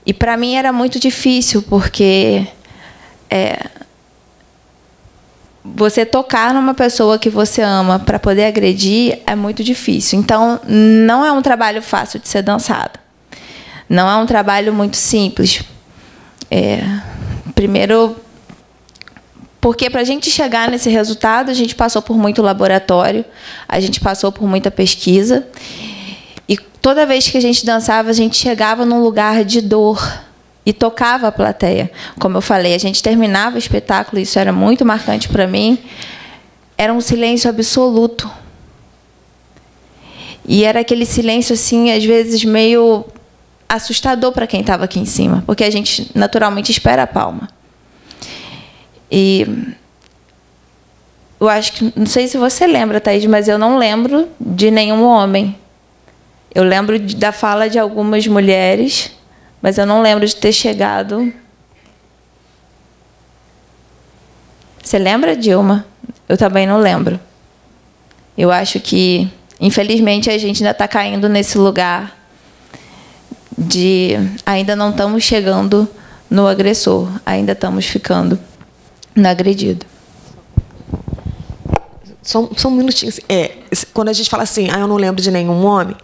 E para mim era muito difícil, porque você tocar numa pessoa que você ama para poder agredir é muito difícil. Então, não é um trabalho fácil de ser dançado. Não é um trabalho muito simples. Primeiro, porque para a gente chegar nesse resultado, a gente passou por muito laboratório, a gente passou por muita pesquisa. E toda vez que a gente dançava, a gente chegava num lugar de dor e tocava a plateia. Como eu falei, a gente terminava o espetáculo, isso era muito marcante para mim, era um silêncio absoluto. E era aquele silêncio, assim, às vezes meio assustador para quem estava aqui em cima, porque a gente naturalmente espera a palma. E eu acho que, não sei se você lembra, Thaís, mas eu não lembro de nenhum homem. Eu lembro da fala de algumas mulheres, mas eu não lembro de ter chegado. Você lembra, Dilma? Eu também não lembro. Eu acho que, infelizmente, a gente ainda está caindo nesse lugar de ainda não estamos chegando no agressor, ainda estamos ficando no agredido. Só um minutinho. Quando a gente fala assim, eu não lembro de nenhum homem,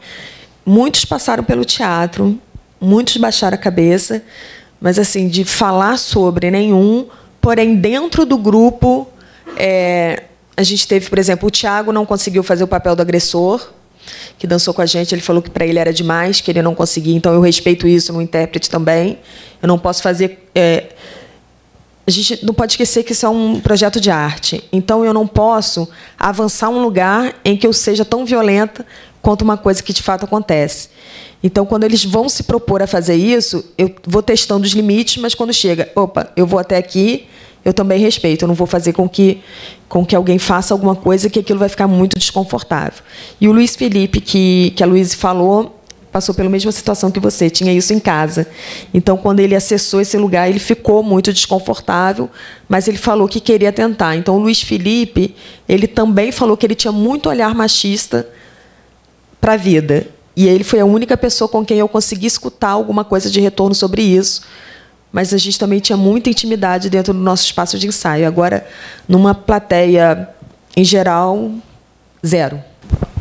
muitos passaram pelo teatro, muitos baixaram a cabeça, mas assim, de falar sobre nenhum, porém, dentro do grupo, a gente teve, por exemplo, o Thiago não conseguiu fazer o papel do agressor, que dançou com a gente, ele falou que para ele era demais, que ele não conseguia, então eu respeito isso no intérprete também. Eu não posso fazer... a gente não pode esquecer que isso é um projeto de arte, então eu não posso avançar um lugar em que eu seja tão violenta quanto uma coisa que de fato acontece. Então, quando eles vão se propor a fazer isso, eu vou testando os limites, mas quando chega, opa, eu vou até aqui, eu também respeito. Eu não vou fazer com que alguém faça alguma coisa que aquilo vai ficar muito desconfortável. E o Luiz Felipe, que a Luísa falou, passou pela mesma situação que você, tinha isso em casa. Então, quando ele acessou esse lugar, ele ficou muito desconfortável, mas ele falou que queria tentar. Então, o Luiz Felipe, ele também falou que ele tinha muito olhar machista para a vida. E ele foi a única pessoa com quem eu consegui escutar alguma coisa de retorno sobre isso. Mas a gente também tinha muita intimidade dentro do nosso espaço de ensaio. Agora, numa plateia, em geral, zero.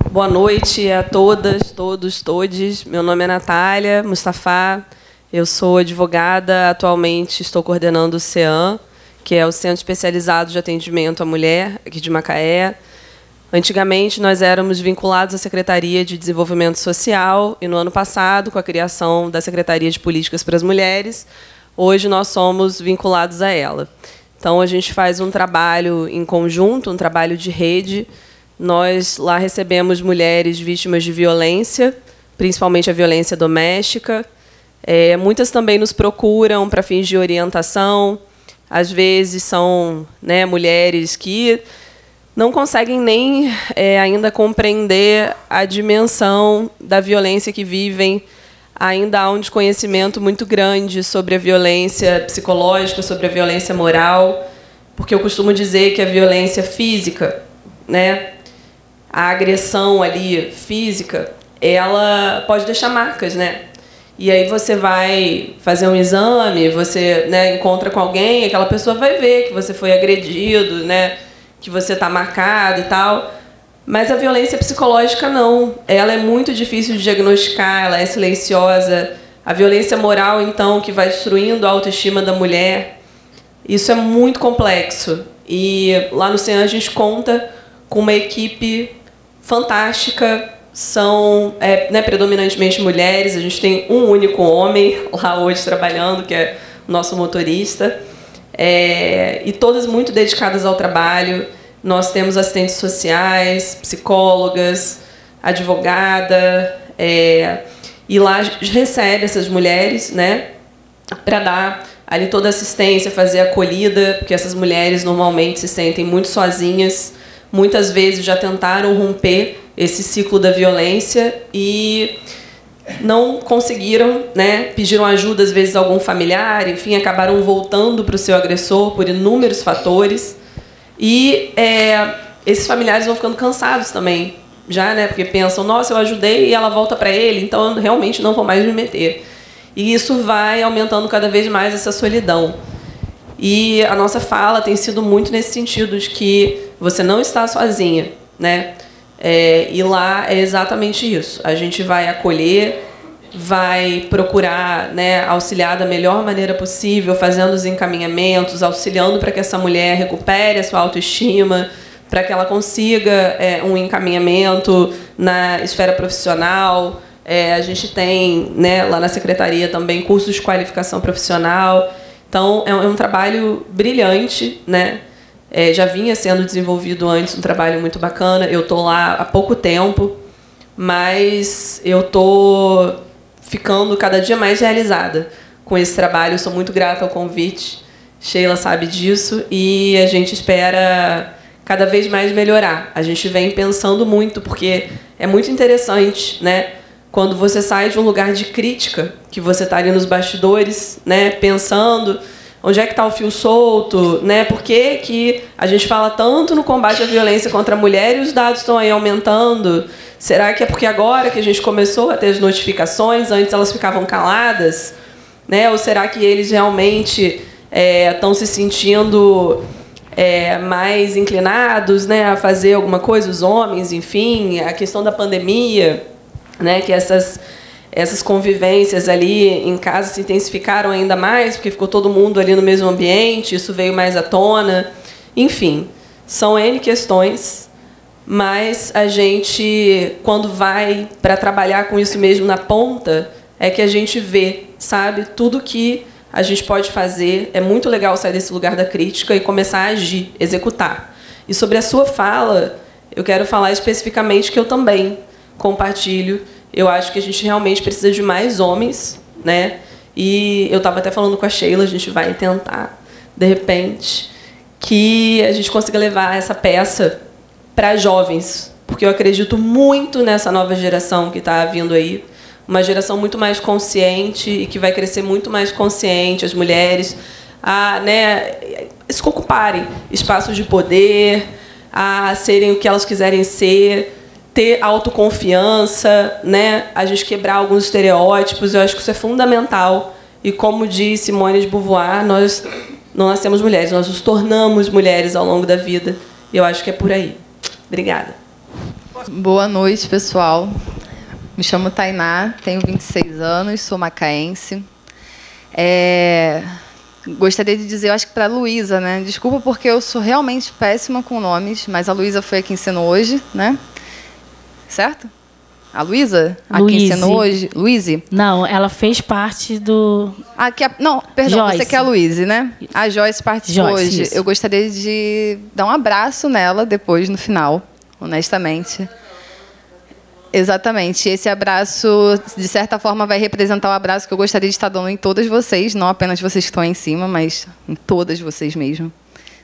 Boa noite a todas, todos, todes. Meu nome é Natália Mustafa. Eu sou advogada. Atualmente estou coordenando o CEAM, que é o Centro Especializado de Atendimento à Mulher, aqui de Macaé. Antigamente, nós éramos vinculados à Secretaria de Desenvolvimento Social e, no ano passado, com a criação da Secretaria de Políticas para as Mulheres, hoje nós somos vinculados a ela. Então, a gente faz um trabalho em conjunto, um trabalho de rede. Nós lá recebemos mulheres vítimas de violência, principalmente a violência doméstica. Muitas também nos procuram para fins de orientação. Às vezes são, né, mulheres que não conseguem nem ainda compreender a dimensão da violência que vivem. Ainda há um desconhecimento muito grande sobre a violência psicológica, sobre a violência moral, porque eu costumo dizer que a violência física, né, a agressão ali física, ela pode deixar marcas, né? E aí você vai fazer um exame, você, né, encontra com alguém, aquela pessoa vai ver que você foi agredido, né, que você está marcado e tal. Mas a violência psicológica não. Ela é muito difícil de diagnosticar, ela é silenciosa. A violência moral, então, que vai destruindo a autoestima da mulher, isso é muito complexo. E lá no CEAN a gente conta com uma equipe fantástica. São né, predominantemente mulheres. A gente tem um único homem lá hoje trabalhando, que é o nosso motorista. E todas muito dedicadas ao trabalho. Nós temos assistentes sociais, psicólogas, advogada, e lá recebe essas mulheres, né, para dar ali toda a assistência, fazer a acolhida, porque essas mulheres normalmente se sentem muito sozinhas, muitas vezes já tentaram romper esse ciclo da violência e não conseguiram, né, pediram ajuda às vezes a algum familiar, enfim, acabaram voltando para o seu agressor por inúmeros fatores. E esses familiares vão ficando cansados também, já, né? Porque pensam, nossa, eu ajudei e ela volta para ele, então eu realmente não vou mais me meter. E isso vai aumentando cada vez mais essa solidão. E a nossa fala tem sido muito nesse sentido, de que você não está sozinha, né? E lá é exatamente isso. A gente vai acolher, vai procurar, né, auxiliar da melhor maneira possível, fazendo os encaminhamentos, auxiliando para que essa mulher recupere a sua autoestima, para que ela consiga um encaminhamento na esfera profissional. A gente tem, né, lá na secretaria também cursos de qualificação profissional. Então, é um trabalho brilhante, né? Já vinha sendo desenvolvido antes, um trabalho muito bacana. Eu estou lá há pouco tempo, mas eu estou ficando cada dia mais realizada com esse trabalho. Eu sou muito grata ao convite. Sheila sabe disso e a gente espera cada vez mais melhorar. A gente vem pensando muito, porque é muito interessante, né? Quando você sai de um lugar de crítica, que você está ali nos bastidores, né, pensando onde é que está o fio solto, né? Por que que a gente fala tanto no combate à violência contra a mulher e os dados estão aí aumentando? Será que é porque agora que a gente começou a ter as notificações, antes elas ficavam caladas, né? Ou será que eles realmente estão se sentindo mais inclinados, né, a fazer alguma coisa, os homens, enfim, a questão da pandemia, né, que essas convivências ali em casa se intensificaram ainda mais, porque ficou todo mundo ali no mesmo ambiente, isso veio mais à tona. Enfim, são N questões, mas a gente, quando vai para trabalhar com isso mesmo na ponta, é que a gente vê, sabe, tudo que a gente pode fazer. É muito legal sair desse lugar da crítica e começar a agir, executar. E sobre a sua fala, eu quero falar especificamente que eu também compartilho. Eu acho que a gente realmente precisa de mais homens, né? E eu estava até falando com a Sheila, a gente vai tentar, de repente, que a gente consiga levar essa peça para jovens, porque eu acredito muito nessa nova geração que está vindo aí, uma geração muito mais consciente e que vai crescer muito mais consciente, as mulheres, a, né, se ocuparem espaços de poder, a serem o que elas quiserem ser, ter autoconfiança, né? A gente quebrar alguns estereótipos. Eu acho que isso é fundamental. E como diz Simone de Beauvoir, nós não nascemos mulheres, nós nos tornamos mulheres ao longo da vida. E eu acho que é por aí. Obrigada. Boa noite, pessoal. Me chamo Tainá, tenho 26 anos, sou macaense. Gostaria de dizer, eu acho que para a Luísa, né? Desculpa porque eu sou realmente péssima com nomes, mas a Luísa foi a que ensinou hoje, né? Certo? A Luísa? A que ensinou hoje? Luíse? Não, ela fez parte do... Não, perdão, Joyce. você que é a Luíse, né? A Joyce participou hoje. Isso. Eu gostaria de dar um abraço nela depois, no final, honestamente. Exatamente. Esse abraço, de certa forma, vai representar o abraço que eu gostaria de estar dando em todas vocês, não apenas vocês que estão aí em cima, mas em todas vocês mesmo.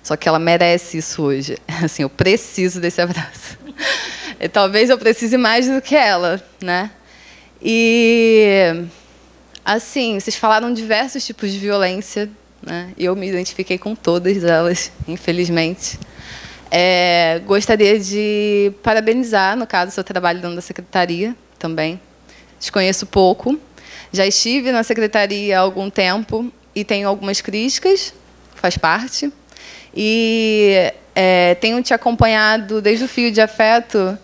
Só que ela merece isso hoje. Assim, eu preciso desse abraço. E talvez eu precise mais do que ela, né? E, assim, vocês falaram diversos tipos de violência, né? E eu me identifiquei com todas elas, infelizmente. Gostaria de parabenizar, no caso, o seu trabalho dentro da secretaria também. Desconheço pouco. Já estive na secretaria há algum tempo e tenho algumas críticas, faz parte. E tenho te acompanhado desde o fio de afeto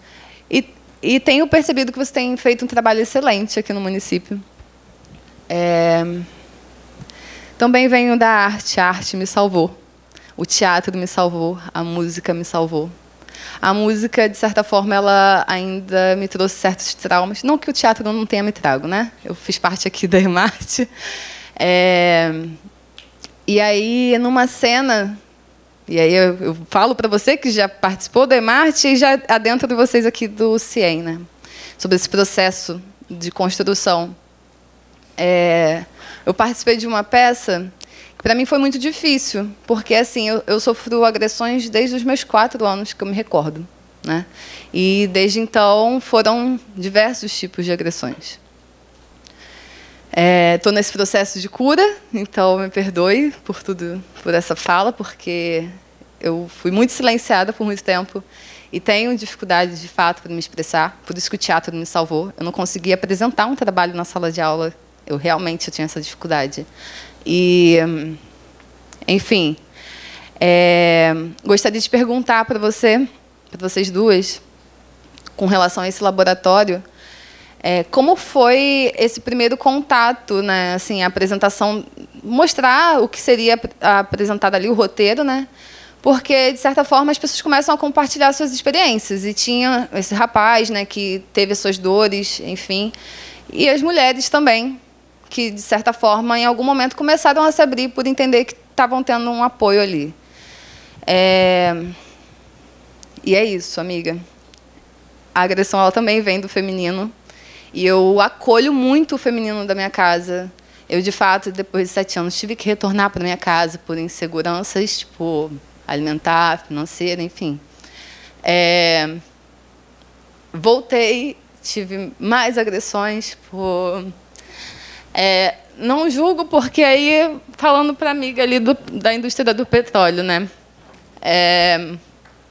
e tenho percebido que você tem feito um trabalho excelente aqui no município. Também venho da arte. A arte me salvou. O teatro me salvou. A música me salvou. A música, de certa forma, ela ainda me trouxe certos traumas. Não que o teatro não tenha me trago, né? Eu fiz parte aqui da EMARTE. E aí, numa cena... E aí eu falo para você que já participou da EMARTE e já adentro de vocês aqui do CIEM, né? Sobre esse processo de construção. Eu participei de uma peça que para mim foi muito difícil, porque assim eu sofro agressões desde os meus 4 anos, que eu me recordo, né? E desde então foram diversos tipos de agressões. Estou nesse processo de cura, então me perdoe por tudo, por essa fala, porque eu fui muito silenciada por muito tempo e tenho dificuldade, de fato, para me expressar. Por isso que o teatro me salvou. Eu não conseguia apresentar um trabalho na sala de aula. Eu tinha essa dificuldade. E, enfim, gostaria de perguntar para vocês duas, com relação a esse laboratório, como foi esse primeiro contato, né? Assim, a apresentação, mostrar o que seria apresentado ali, o roteiro, né? Porque, de certa forma, as pessoas começam a compartilhar suas experiências. E tinha esse rapaz, né, que teve as suas dores, enfim. E as mulheres também, que, de certa forma, em algum momento começaram a se abrir por entender que estavam tendo um apoio ali. E é isso, amiga. A agressão ela também vem do feminino. E eu acolho muito o feminino da minha casa. Eu, de fato, depois de 7 anos, tive que retornar para minha casa por inseguranças, tipo, alimentar, financeira, enfim. Voltei, tive mais agressões. Não julgo, porque aí, falando para a amiga ali da indústria do petróleo, né?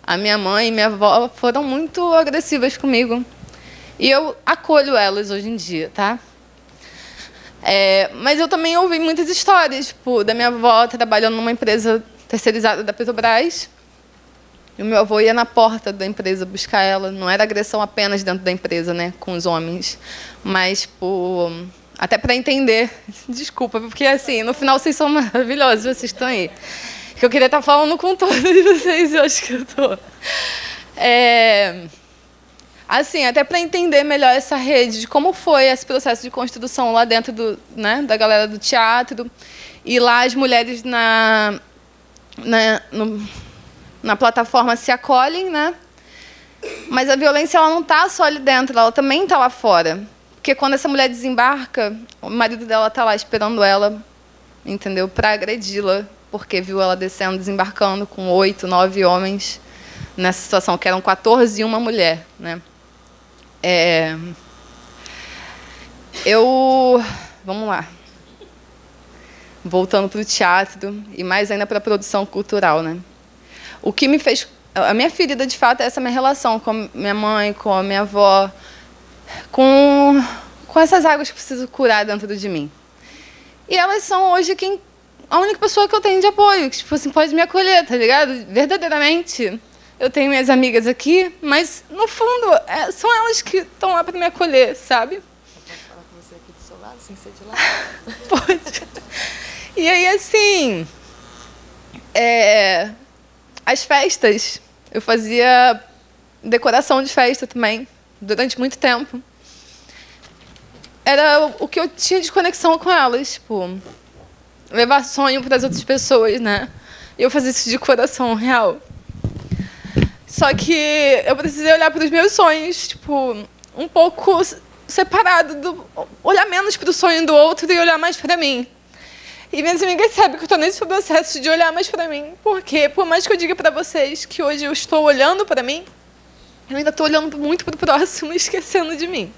A minha mãe e minha avó foram muito agressivas comigo. E eu acolho elas hoje em dia, tá? Mas eu também ouvi muitas histórias, tipo, da minha avó trabalhando numa empresa terceirizada da Petrobras. E o meu avô ia na porta da empresa buscar ela. Não era agressão apenas dentro da empresa, né, com os homens. Mas, tipo, até para entender. Desculpa, porque, assim, no final vocês são maravilhosos, vocês estão aí. Que eu queria estar falando com todos vocês, eu acho que eu estou. Assim, até para entender melhor essa rede, de como foi esse processo de construção lá dentro da galera do teatro. E lá as mulheres na plataforma se acolhem, né? Mas a violência ela não está só ali dentro, ela também está lá fora. Porque quando essa mulher desembarca, o marido dela está lá esperando ela, entendeu? Para agredi-la, porque viu ela descendo, desembarcando com 8, 9 homens nessa situação, que eram 14 e uma mulher, né? Vamos lá. Voltando para o teatro e mais ainda para a produção cultural, né? O que me fez... A minha ferida, de fato, é essa minha relação com minha mãe, com a minha avó, com essas águas que preciso curar dentro de mim. E elas são hoje a única pessoa que eu tenho de apoio, que tipo assim, pode me acolher, tá ligado? Verdadeiramente. Eu tenho minhas amigas aqui, mas, no fundo, são elas que estão lá para me acolher, sabe? Posso falar com você aqui do seu lado, sem ser de lá? Pode. E aí, assim, as festas, eu fazia decoração de festa também, durante muito tempo. era o que eu tinha de conexão com elas, tipo, levar sonho para as outras pessoas, né? E eu fazia isso de coração real. Só que eu precisei olhar para os meus sonhos, tipo, um pouco separado, olhar menos para o sonho do outro e olhar mais para mim. E minhas amigas sabem que eu estou nesse processo de olhar mais para mim, porque por mais que eu diga para vocês que hoje eu estou olhando para mim, eu ainda estou olhando muito para o próximo e esquecendo de mim.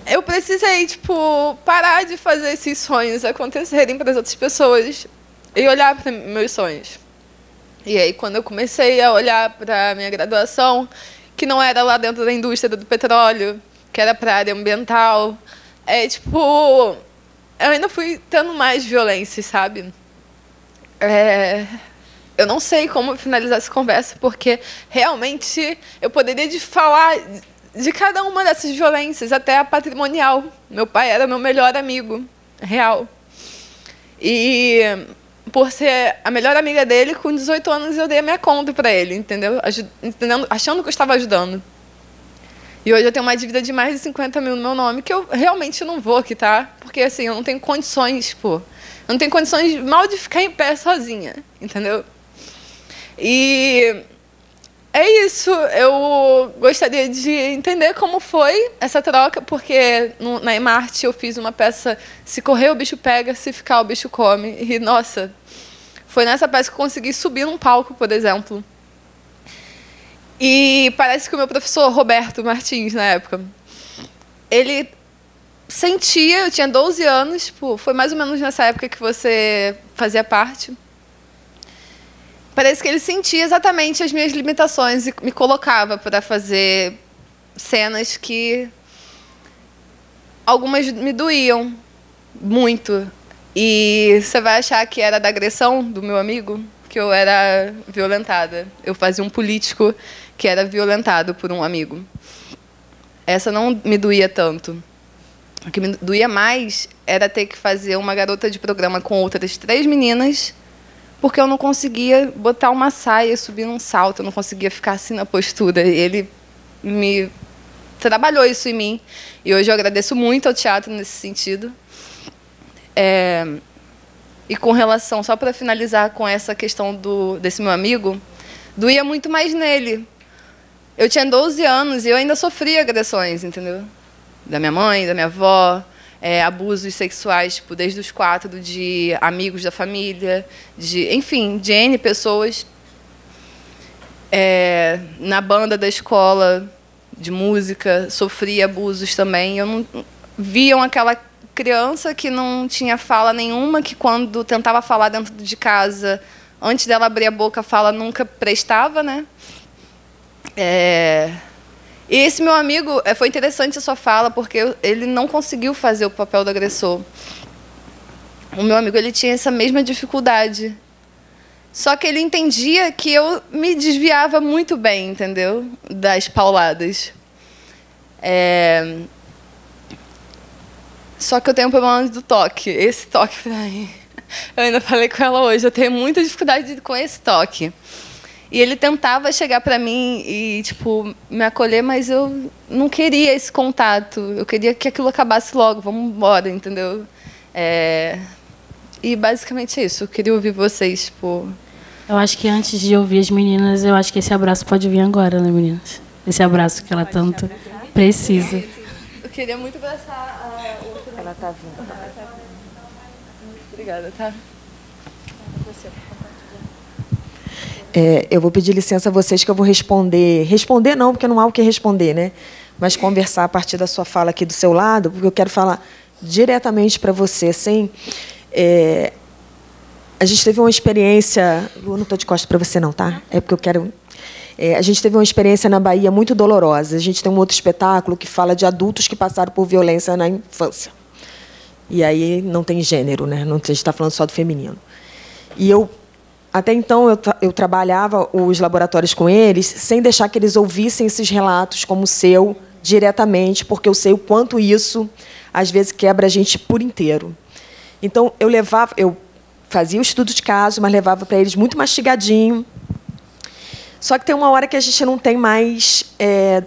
Eu precisei, tipo, parar de fazer esses sonhos acontecerem para as outras pessoas e olhar para meus sonhos. E aí, quando eu comecei a olhar para a minha graduação, que não era lá dentro da indústria do petróleo, que era para a área ambiental, tipo, eu ainda fui tendo mais violência, sabe? Eu não sei como finalizar essa conversa, porque realmente eu poderia falar de cada uma dessas violências, até a patrimonial. Meu pai era meu melhor amigo, real. E por ser a melhor amiga dele, com 18 anos eu dei a minha conta para ele, entendeu? Achando que eu estava ajudando. E hoje eu tenho uma dívida de mais de 50 mil no meu nome, que eu realmente não vou quitar, porque assim, eu não tenho condições, pô. Eu não tenho condições mal de ficar em pé sozinha, entendeu? E é isso. Eu gostaria de entender como foi essa troca, porque na Emarte eu fiz uma peça Se Correr o Bicho Pega, Se Ficar o Bicho Come. E, nossa, foi nessa peça que eu consegui subir num palco, por exemplo. E parece que o meu professor, Roberto Martins, na época, ele sentia, eu tinha 12 anos, tipo, foi mais ou menos nessa época que você fazia parte. Parece que ele sentia exatamente as minhas limitações e me colocava para fazer cenas que algumas me doíam muito. E você vai achar que era da agressão do meu amigo, que eu era violentada. Eu fazia um político que era violentado por um amigo. Essa não me doía tanto. O que me doía mais era ter que fazer uma garota de programa com outras 3 meninas, porque eu não conseguia botar uma saia, subir num salto, eu não conseguia ficar assim na postura. Ele me trabalhou isso em mim. E hoje eu agradeço muito ao teatro nesse sentido. E com relação, só para finalizar com essa questão desse meu amigo, doía muito mais nele. Eu tinha 12 anos e eu ainda sofria agressões, entendeu? Da minha mãe, da minha avó, abusos sexuais, tipo, desde os 4, de amigos da família, enfim, de N pessoas. Na banda da escola de música, sofria abusos também. Eu não viam aquela criança que não tinha fala nenhuma, que quando tentava falar dentro de casa, antes dela abrir a boca, a fala nunca prestava, né? E esse meu amigo, foi interessante a sua fala, porque ele não conseguiu fazer o papel do agressor. O meu amigo, ele tinha essa mesma dificuldade. Só que ele entendia que eu me desviava muito bem, entendeu? Das pauladas. Só que eu tenho um problema do toque. Esse toque, para mim, eu ainda falei com ela hoje, eu tenho muita dificuldade com esse toque. E ele tentava chegar para mim e, tipo, me acolher, mas eu não queria esse contato. Eu queria que aquilo acabasse logo, vamos embora, entendeu? E basicamente é isso. Eu queria ouvir vocês, tipo... Eu acho que antes de ouvir as meninas, eu acho que esse abraço pode vir agora, né, meninas? Esse abraço que ela tanto precisa. Eu queria muito abraçar a outra. Ela tá vindo. Obrigada, tá? Eu vou pedir licença a vocês que eu vou responder. Responder não, porque não há o que responder, né? Mas conversar a partir da sua fala aqui do seu lado, porque eu quero falar diretamente para você, assim. A gente teve uma experiência... Lu, não estou de costas para você, não, tá? É porque eu quero... a gente teve uma experiência na Bahia muito dolorosa. A gente tem um outro espetáculo que fala de adultos que passaram por violência na infância. E aí não tem gênero, né? Não, a gente está falando só do feminino. E até então, eu trabalhava os laboratórios com eles sem deixar que eles ouvissem esses relatos como o seu diretamente, porque eu sei o quanto isso, às vezes, quebra a gente por inteiro. Então, eu fazia o estudo de caso, mas levava para eles muito mastigadinho. Só que tem uma hora que a gente não tem mais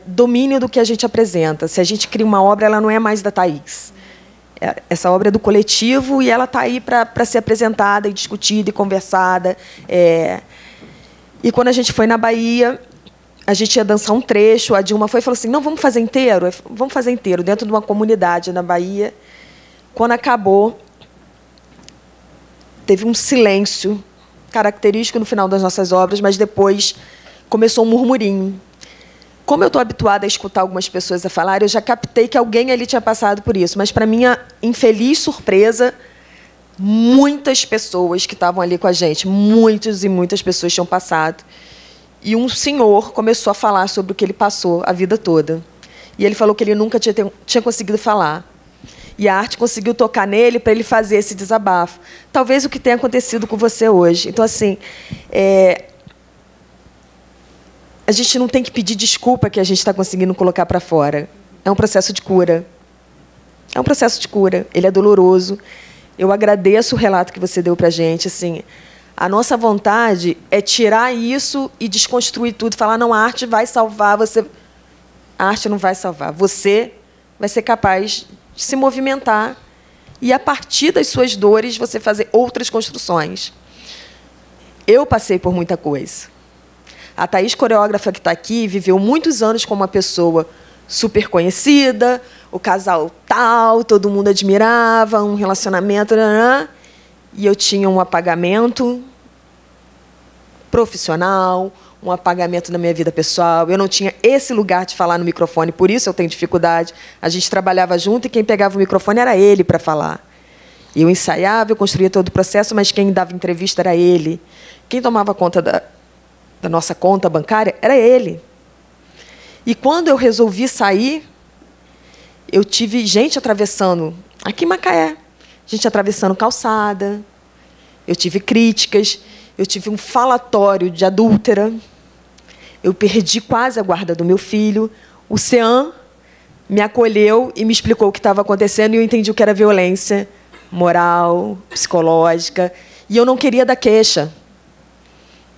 domínio do que a gente apresenta. Se a gente cria uma obra, ela não é mais da Thaís. Essa obra é do coletivo e ela está aí para ser apresentada e discutida e conversada. E quando a gente foi na Bahia, a gente ia dançar um trecho, a Dilma foi e falou assim, não, vamos fazer inteiro? Vamos fazer inteiro, dentro de uma comunidade na Bahia. Quando acabou, teve um silêncio característico no final das nossas obras, mas depois começou um murmurinho. Como eu estou habituada a escutar algumas pessoas a falar, eu já captei que alguém ali tinha passado por isso. Mas, para minha infeliz surpresa, muitas pessoas que estavam ali com a gente, muitas e muitas pessoas tinham passado. E um senhor começou a falar sobre o que ele passou a vida toda. E ele falou que ele nunca tinha conseguido falar. E a arte conseguiu tocar nele para ele fazer esse desabafo. Talvez o que tenha acontecido com você hoje. Então, assim, a gente não tem que pedir desculpa que a gente está conseguindo colocar para fora. É um processo de cura. É um processo de cura. Ele é doloroso. Eu agradeço o relato que você deu para a gente. Assim, a nossa vontade é tirar isso e desconstruir tudo. Falar, não, a arte vai salvar você. A arte não vai salvar. Você vai ser capaz de se movimentar e, a partir das suas dores, você fazer outras construções. Eu passei por muita coisa. A Thaís, coreógrafa que está aqui, viveu muitos anos como uma pessoa super conhecida, o casal tal, todo mundo admirava, um relacionamento, e eu tinha um apagamento profissional, um apagamento na minha vida pessoal. Eu não tinha esse lugar de falar no microfone, por isso eu tenho dificuldade. A gente trabalhava junto e quem pegava o microfone era ele para falar. Eu ensaiava, eu construía todo o processo, mas quem dava entrevista era ele. Quem tomava conta da nossa conta bancária era ele. E quando eu resolvi sair, eu tive gente atravessando, aqui em Macaé, gente atravessando calçada, eu tive críticas, eu tive um falatório de adúltera, eu perdi quase a guarda do meu filho. O CEAM me acolheu e me explicou o que estava acontecendo e eu entendi o que era violência moral, psicológica, e eu não queria dar queixa.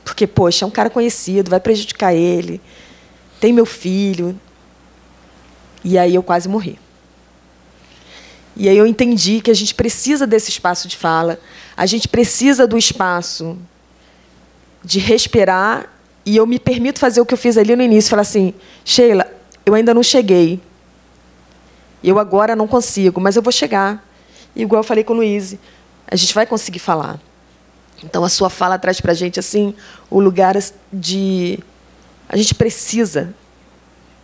Porque, poxa, é um cara conhecido, vai prejudicar ele. Tem meu filho. E aí eu quase morri. E aí eu entendi que a gente precisa desse espaço de fala, a gente precisa do espaço de respirar, e eu me permito fazer o que eu fiz ali no início, falar assim, Sheila, eu ainda não cheguei. Eu agora não consigo, mas eu vou chegar. E, igual eu falei com o Luiz, a gente vai conseguir falar. Então, a sua fala traz para a gente assim, o lugar de... A gente precisa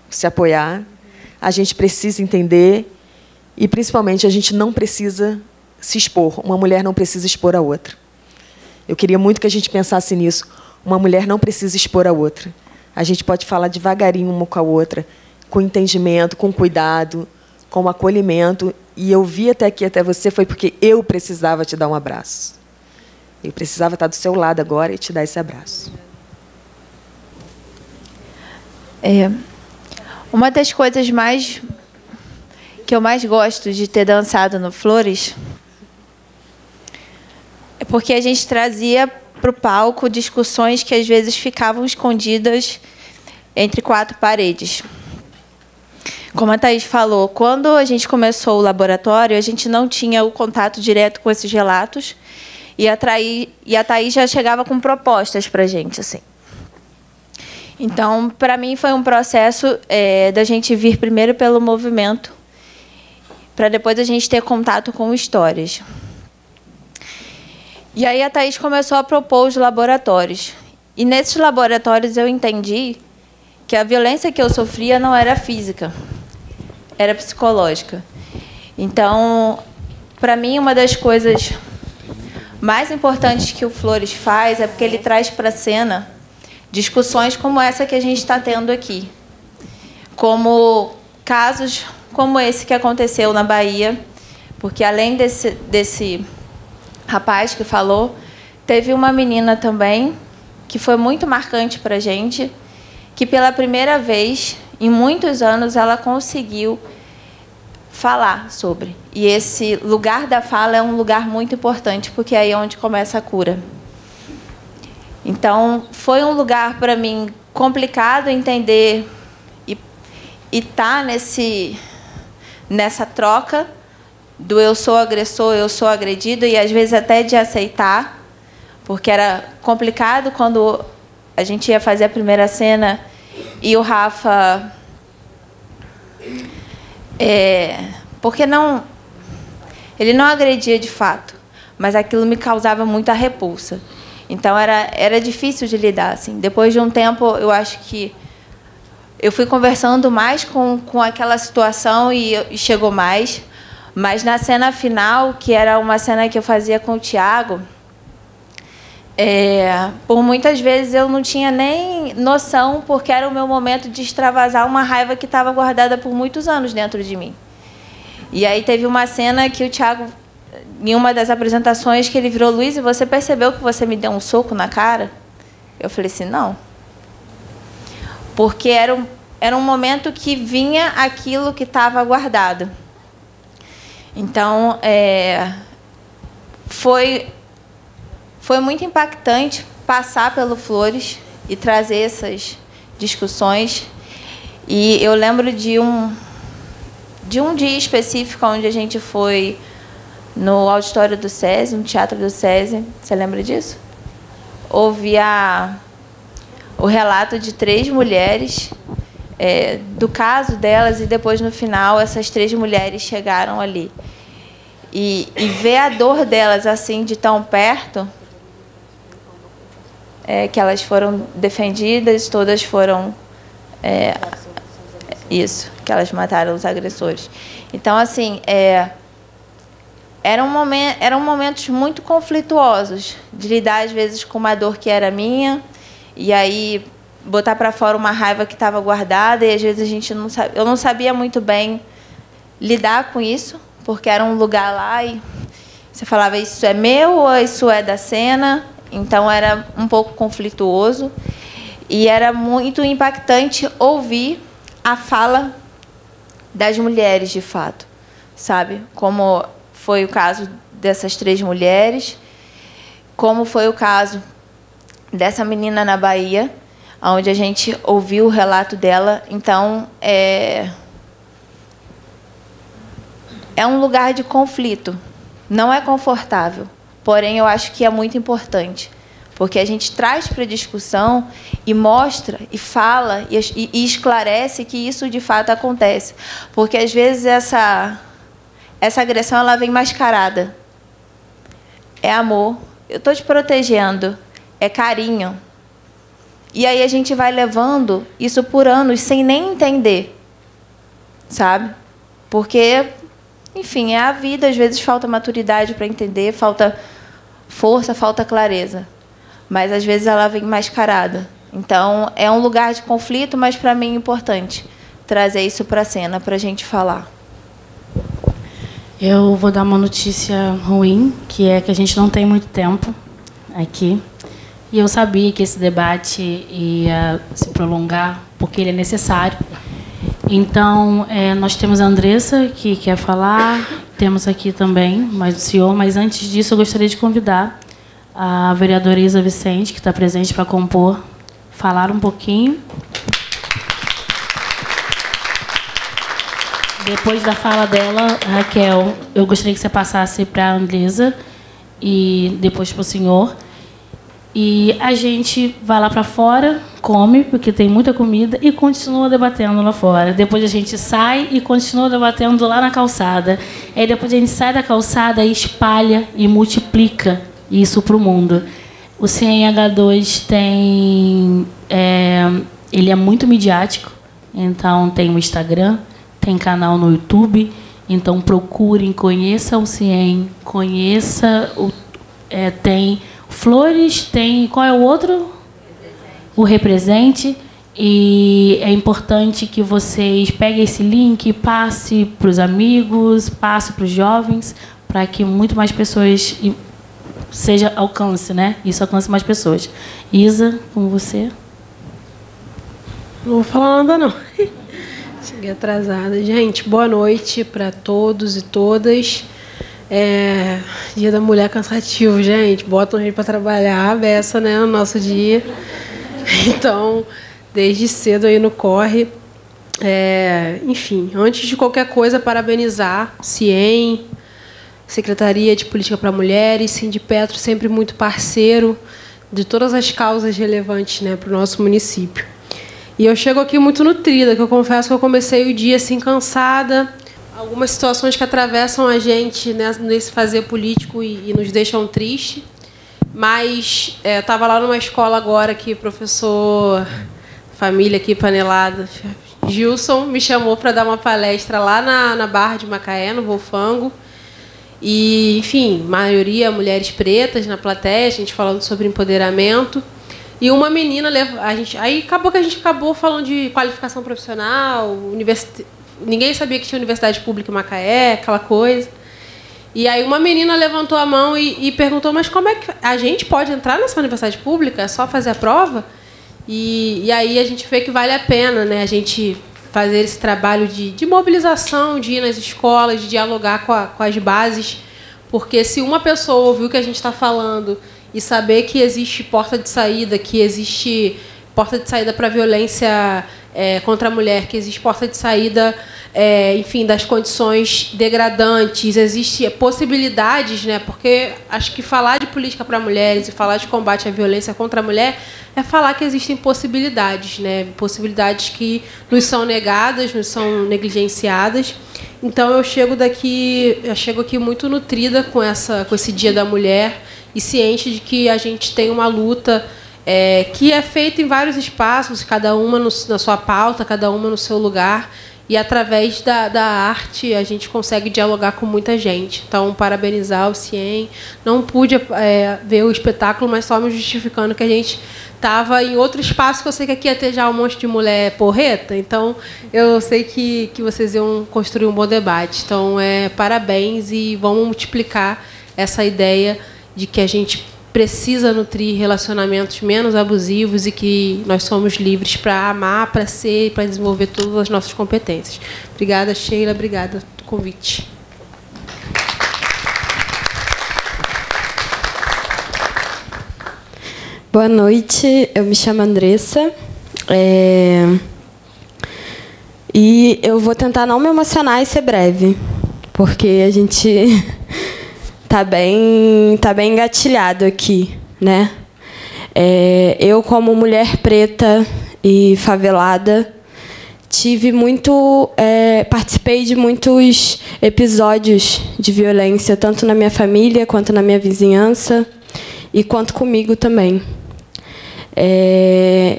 se apoiar, a gente precisa entender e, principalmente, a gente não precisa se expor. Uma mulher não precisa expor a outra. Eu queria muito que a gente pensasse nisso. Uma mulher não precisa expor a outra. A gente pode falar devagarinho uma com a outra, com entendimento, com cuidado, com acolhimento. E eu vi até aqui, até você, foi porque eu precisava te dar um abraço. Eu precisava estar do seu lado agora e te dar esse abraço. Uma das coisas que eu mais gosto de ter dançado no Flores é porque a gente trazia para o palco discussões que às vezes ficavam escondidas entre quatro paredes. Como a Thaís falou, quando a gente começou o laboratório, a gente não tinha o contato direto com esses relatos. E a Thaís já chegava com propostas para a gente. Assim. Então, para mim, foi um processo da gente vir primeiro pelo movimento, para depois a gente ter contato com histórias. E aí a Thaís começou a propor os laboratórios. E nesses laboratórios eu entendi que a violência que eu sofria não era física, era psicológica. Então, para mim, uma das coisas mais importantes que o Flores faz é porque ele traz para a cena discussões como essa que a gente está tendo aqui. Como casos como esse que aconteceu na Bahia, porque além desse rapaz que falou, teve uma menina também que foi muito marcante para a gente, que pela primeira vez, em muitos anos, ela conseguiu falar sobre. E esse lugar da fala é um lugar muito importante, porque aí é onde começa a cura. Então, foi um lugar para mim complicado entender e estar nessa troca do eu sou agressor, eu sou agredido, e às vezes até de aceitar, porque era complicado quando a gente ia fazer a primeira cena e o Rafa... porque ele não agredia de fato, mas aquilo me causava muita repulsa. Então, era difícil de lidar. Assim. Depois de um tempo, eu acho que eu fui conversando mais com aquela situação e chegou mais. Mas na cena final, que era uma cena que eu fazia com o Thiago, por muitas vezes eu não tinha nem noção, porque era o meu momento de extravasar uma raiva que estava guardada por muitos anos dentro de mim. E aí teve uma cena que o Thiago, em uma das apresentações, que ele virou: Luiz, você percebeu que você me deu um soco na cara? Eu falei assim, não. Porque era um momento que vinha aquilo que estava guardado. Então, foi muito impactante passar pelo Flores e trazer essas discussões. E eu lembro de um dia específico onde a gente foi no auditório do SESI, no Teatro do SESI. Você lembra disso? Houve o relato de 3 mulheres, do caso delas, e depois, no final, essas 3 mulheres chegaram ali. E ver a dor delas assim, de tão perto, que elas foram defendidas, todas foram... isso, que elas mataram os agressores. Então, assim, eram momentos muito conflituosos, de lidar, às vezes, com uma dor que era minha, e aí botar para fora uma raiva que estava guardada, e às vezes eu não sabia muito bem lidar com isso, porque era um lugar lá e você falava, isso é meu ou isso é da cena? Então, era um pouco conflituoso, e era muito impactante ouvir a fala das mulheres, de fato, sabe? Como foi o caso dessas 3 mulheres, como foi o caso dessa menina na Bahia, onde a gente ouviu o relato dela. Então, é um lugar de conflito. Não é confortável, porém, eu acho que é muito importante, porque a gente traz para a discussão e mostra, e fala, e esclarece que isso, de fato, acontece. Porque, às vezes, essa agressão ela vem mascarada. É amor. Eu estou te protegendo. É carinho. E aí a gente vai levando isso por anos sem nem entender. Sabe? Porque, enfim, é a vida. Às vezes falta maturidade para entender, falta força, falta clareza. Mas, às vezes, ela vem mascarada. Então, é um lugar de conflito, mas, para mim, é importante trazer isso para a cena, para a gente falar. Eu vou dar uma notícia ruim, que é que a gente não tem muito tempo aqui. E eu sabia que esse debate ia se prolongar, porque ele é necessário. Então, nós temos a Andressa, que quer falar, temos aqui também mais o senhor, mas, antes disso, eu gostaria de convidar a vereadora Isa Vicente, que está presente para compor, falar um pouquinho. Depois da fala dela, Raquel, eu gostaria que você passasse para a Andresa e depois para o senhor. E a gente vai lá para fora, come, porque tem muita comida, e continua debatendo lá fora. Depois a gente sai e continua debatendo lá na calçada. Aí depois a gente sai da calçada e espalha e multiplica isso para o mundo. O CNH2 ele é muito midiático, então tem o Instagram, tem canal no YouTube, então procurem, conheça o CIEM, conheça tem Flores, tem... Qual é o outro? O Represente. E é importante que vocês peguem esse link, passe para os amigos, passe para os jovens, para que muito mais pessoas alcance, né? Isso alcance mais pessoas. Isa, com você. Não vou falar nada, não. Cheguei atrasada. Gente, boa noite para todos e todas. Dia da Mulher cansativo, gente. Botam a gente para trabalhar, a beça, né, no nosso dia. Então, desde cedo aí no corre. Enfim, antes de qualquer coisa, parabenizar CIEM, Secretaria de Política para Mulheres, Sindipetro, sempre muito parceiro de todas as causas relevantes, né, para o nosso município. E eu chego aqui muito nutrida, que eu confesso que eu comecei o dia assim cansada. Algumas situações que atravessam a gente, né, nesse fazer político e nos deixam tristes. Mas estava lá numa escola agora que o professor, família aqui panelada, Gilson, me chamou para dar uma palestra lá na Barra de Macaé, no Volfango. E, enfim, maioria mulheres pretas na plateia, a gente falando sobre empoderamento. E uma menina, aí acabou que a gente acabou falando de qualificação profissional, ninguém sabia que tinha universidade pública em Macaé, aquela coisa. E aí uma menina levantou a mão e perguntou, mas como é que a gente pode entrar nessa universidade pública? É só fazer a prova? E aí a gente vê que vale a pena, né, a gente fazer esse trabalho de mobilização, de ir nas escolas, de dialogar com as bases, porque se uma pessoa ouvir o que a gente está falando e saber que existe porta de saída, que existe porta de saída para a violência contra a mulher, que existe porta de saída, enfim, das condições degradantes, existem possibilidades, né? Porque acho que falar de política para mulheres e falar de combate à violência contra a mulher é falar que existem possibilidades, né? Possibilidades que nos são negadas, nos são negligenciadas. Então eu chego aqui muito nutrida com esse Dia da Mulher e ciente de que a gente tem uma luta que é feita em vários espaços, cada uma na sua pauta, cada uma no seu lugar, e através da arte a gente consegue dialogar com muita gente. Então, parabenizar o CIEM. Não pude ver o espetáculo, mas só me justificando que a gente estava em outro espaço, que eu sei que aqui ia ter já um monte de mulher porreta, então eu sei que vocês iam construir um bom debate. Então, parabéns e vamos multiplicar essa ideia de que a gente precisa nutrir relacionamentos menos abusivos e que nós somos livres para amar, para ser e para desenvolver todas as nossas competências. Obrigada, Sheila. Obrigada pelo convite. Boa noite, eu me chamo Andressa. E eu vou tentar não me emocionar e ser breve, porque a gente tá bem engatilhado aqui, né? Eu, como mulher preta e favelada, participei de muitos episódios de violência, tanto na minha família, quanto na minha vizinhança, e quanto comigo também.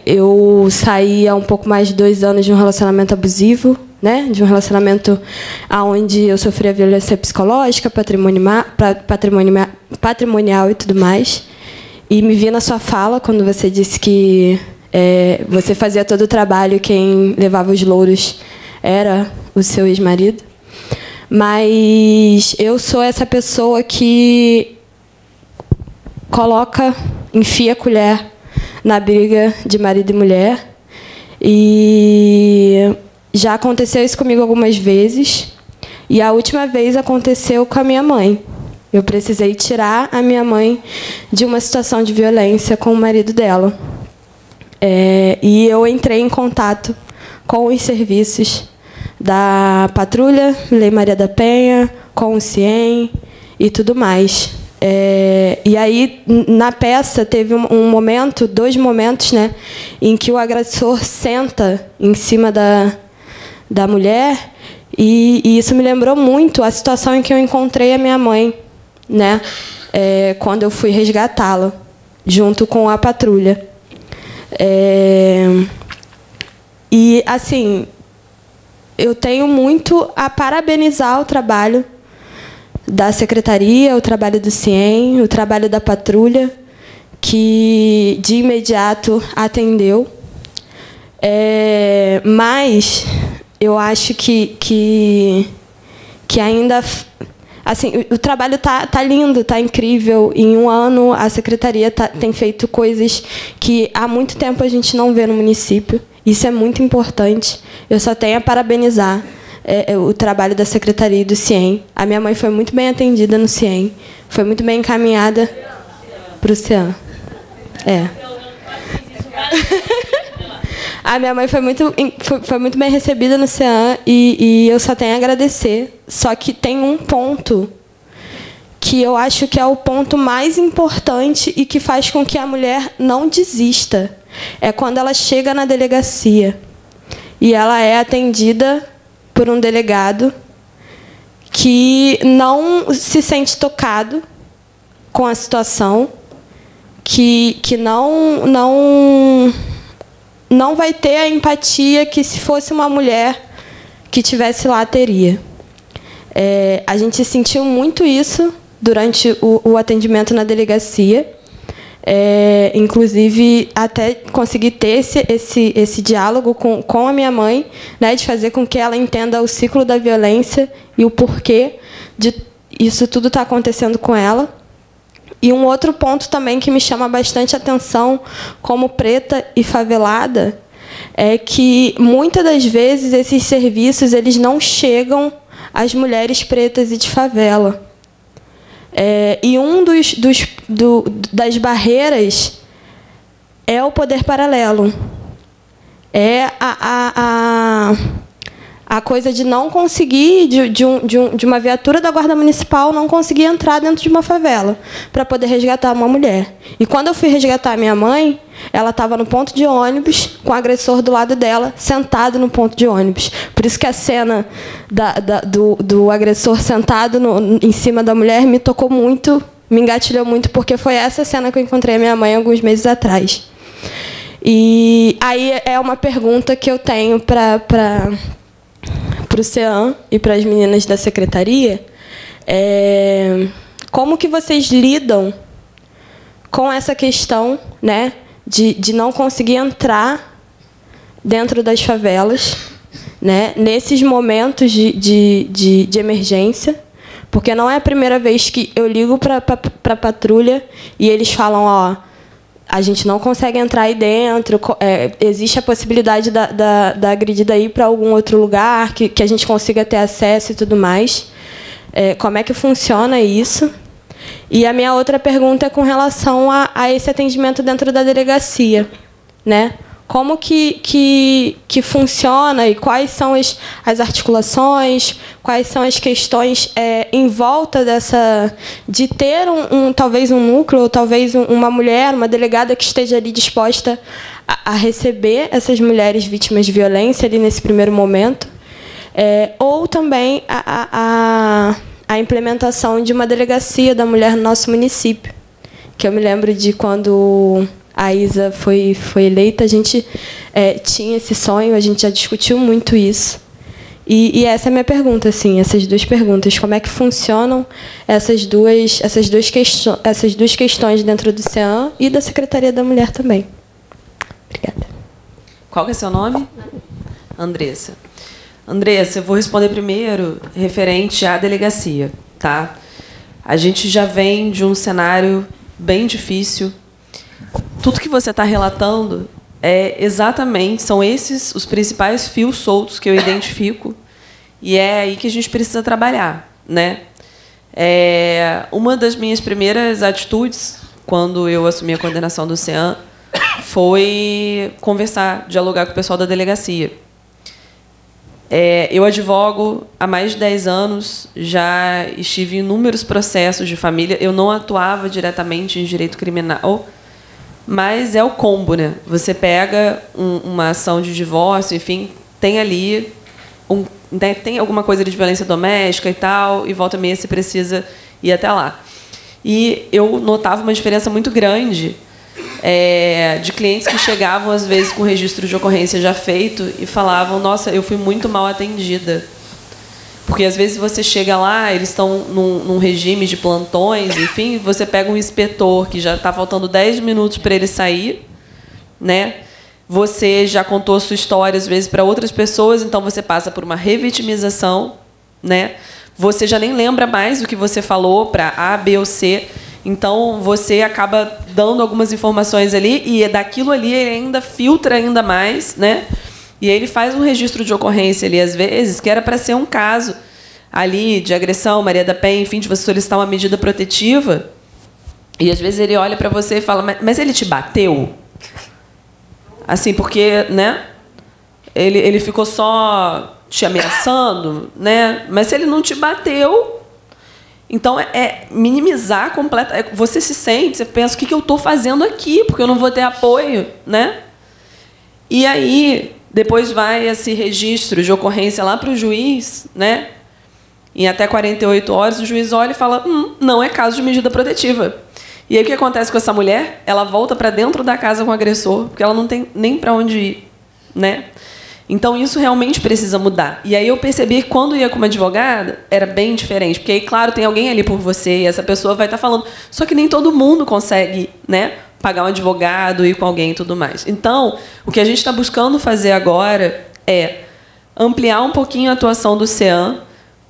Eu saí há um pouco mais de 2 anos de um relacionamento abusivo, né? De um relacionamento onde eu sofria violência psicológica, patrimonial e tudo mais. E me vi na sua fala quando você disse que você fazia todo o trabalho, quem levava os louros era o seu ex-marido. Mas eu sou essa pessoa que enfia a colher na briga de marido e mulher. E já aconteceu isso comigo algumas vezes. E a última vez aconteceu com a minha mãe. Eu precisei tirar a minha mãe de uma situação de violência com o marido dela. E eu entrei em contato com os serviços da Patrulha, Lei Maria da Penha, com o CIEM e tudo mais. E aí, na peça, teve dois momentos, né, em que o agressor senta em cima da mulher, e isso me lembrou muito a situação em que eu encontrei a minha mãe, né, quando eu fui resgatá-la, junto com a patrulha. E, assim, eu tenho muito a parabenizar o trabalho da Secretaria, o trabalho do CIEM, o trabalho da patrulha, que de imediato atendeu. Mas eu acho que ainda... Assim, o trabalho tá lindo, tá incrível. Em 1 ano, a Secretaria tem feito coisas que há muito tempo a gente não vê no município. Isso é muito importante. Eu só tenho a parabenizar o trabalho da Secretaria e do CIEM. A minha mãe foi muito bem atendida no CIEM, foi muito bem encaminhada para o CIAN. A minha mãe foi muito bem recebida no CIAN e eu só tenho a agradecer. Só que tem um ponto que eu acho que é o ponto mais importante e que faz com que a mulher não desista. É quando ela chega na delegacia e ela é atendida por um delegado que não se sente tocado com a situação, que não vai ter a empatia que, se fosse uma mulher que estivesse lá, teria. A gente sentiu muito isso durante o atendimento na delegacia. Inclusive, até conseguir ter esse diálogo com a minha mãe, né, de fazer com que ela entenda o ciclo da violência e o porquê de isso tudo estar acontecendo com ela. E um outro ponto também que me chama bastante atenção, como preta e favelada, é que, muitas das vezes, esses serviços eles não chegam às mulheres pretas e de favela. E um das barreiras é o poder paralelo. É a coisa de não conseguir, de uma viatura da Guarda Municipal, não conseguir entrar dentro de uma favela para poder resgatar uma mulher. E quando eu fui resgatar a minha mãe, ela estava no ponto de ônibus, com o agressor do lado dela, sentado no ponto de ônibus. Por isso que a cena do agressor sentado em cima da mulher me tocou muito, me engatilhou muito, porque foi essa cena que eu encontrei a minha mãe alguns meses atrás. E aí é uma pergunta que eu tenho para o CIAN e para as meninas da secretaria. Como que vocês lidam com essa questão, né, de não conseguir entrar dentro das favelas, né, nesses momentos de emergência? Porque não é a primeira vez que eu ligo para a patrulha e eles falam, ó, a gente não consegue entrar aí dentro, existe a possibilidade da agredida ir para algum outro lugar, que a gente consiga ter acesso e tudo mais. Como é que funciona isso? E a minha outra pergunta é com relação a esse atendimento dentro da delegacia, né? Como que funciona e quais são as articulações, quais são as questões em volta de ter talvez um núcleo, ou talvez uma mulher, uma delegada que esteja ali disposta a receber essas mulheres vítimas de violência ali nesse primeiro momento, ou também a implementação de uma delegacia da mulher no nosso município, que eu me lembro de quando a Isa foi eleita, a gente tinha esse sonho, a gente já discutiu muito isso. E essa é a minha pergunta, assim, essas duas perguntas. Como é que funcionam essas duas questões dentro do CIAN e da Secretaria da Mulher também? Obrigada. Qual que é seu nome? Andressa. Andressa, eu vou responder primeiro referente à delegacia, tá? A gente já vem de um cenário bem difícil. Tudo que você está relatando são esses os principais fios soltos que eu identifico, e é aí que a gente precisa trabalhar, né? Uma das minhas primeiras atitudes, quando eu assumi a coordenação do CIAN, foi conversar, dialogar com o pessoal da delegacia. Eu advogo há mais de 10 anos, já estive em inúmeros processos de família. Eu não atuava diretamente em direito criminal, mas é o combo, né? Você pega uma ação de divórcio, enfim, tem ali tem alguma coisa de violência doméstica e tal, e volta e meia você precisa ir até lá. E eu notava uma diferença muito grande de clientes que chegavam, às vezes, com o registro de ocorrência já feito e falavam, nossa, eu fui muito mal atendida. Porque, às vezes, você chega lá, eles estão num regime de plantões, enfim, você pega um inspetor que já está faltando 10 minutos para ele sair, né? Você já contou a sua história, às vezes, para outras pessoas, então você passa por uma revitimização, né? Você já nem lembra mais do que você falou para A, B ou C. Então, você acaba dando algumas informações ali e daquilo ali ele ainda filtra ainda mais, né? E aí ele faz um registro de ocorrência ali, às vezes, que era para ser um caso ali de agressão, Maria da Penha, enfim, de você solicitar uma medida protetiva. E às vezes ele olha para você e fala, mas ele te bateu? Assim, porque, né? Ele ficou só te ameaçando, né? Mas se ele não te bateu, então é minimizar completamente. Você se sente, você pensa, o que eu estou fazendo aqui? Porque eu não vou ter apoio, né? E aí, depois vai esse registro de ocorrência lá para o juiz, né? Em até 48 horas, o juiz olha e fala, não é caso de medida protetiva. E aí o que acontece com essa mulher? Ela volta para dentro da casa com o agressor, porque ela não tem nem para onde ir, né? Então, isso realmente precisa mudar. E aí eu percebi que quando ia com uma advogada, era bem diferente. Porque aí, claro, tem alguém ali por você e essa pessoa vai estar falando. Só que nem todo mundo consegue, né, pagar um advogado, ir com alguém e tudo mais. Então, o que a gente está buscando fazer agora é ampliar um pouquinho a atuação do CEAM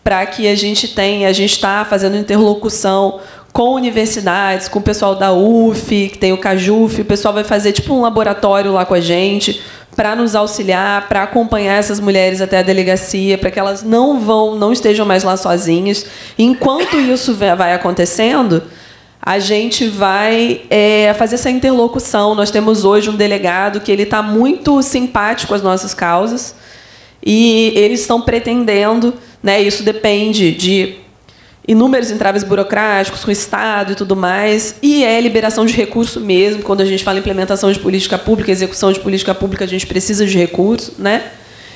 para que a gente está fazendo interlocução com universidades, com o pessoal da UF, que tem o CAJUF, o pessoal vai fazer tipo um laboratório lá com a gente, para nos auxiliar, para acompanhar essas mulheres até a delegacia, para que elas não estejam mais lá sozinhas. Enquanto isso vai acontecendo, a gente vai fazer essa interlocução. Nós temos hoje um delegado que ele está muito simpático às nossas causas e eles estão pretendendo, né, isso depende de inúmeros entraves burocráticos com o Estado e tudo mais, e é liberação de recurso mesmo. Quando a gente fala em implementação de política pública, execução de política pública, a gente precisa de recurso, né?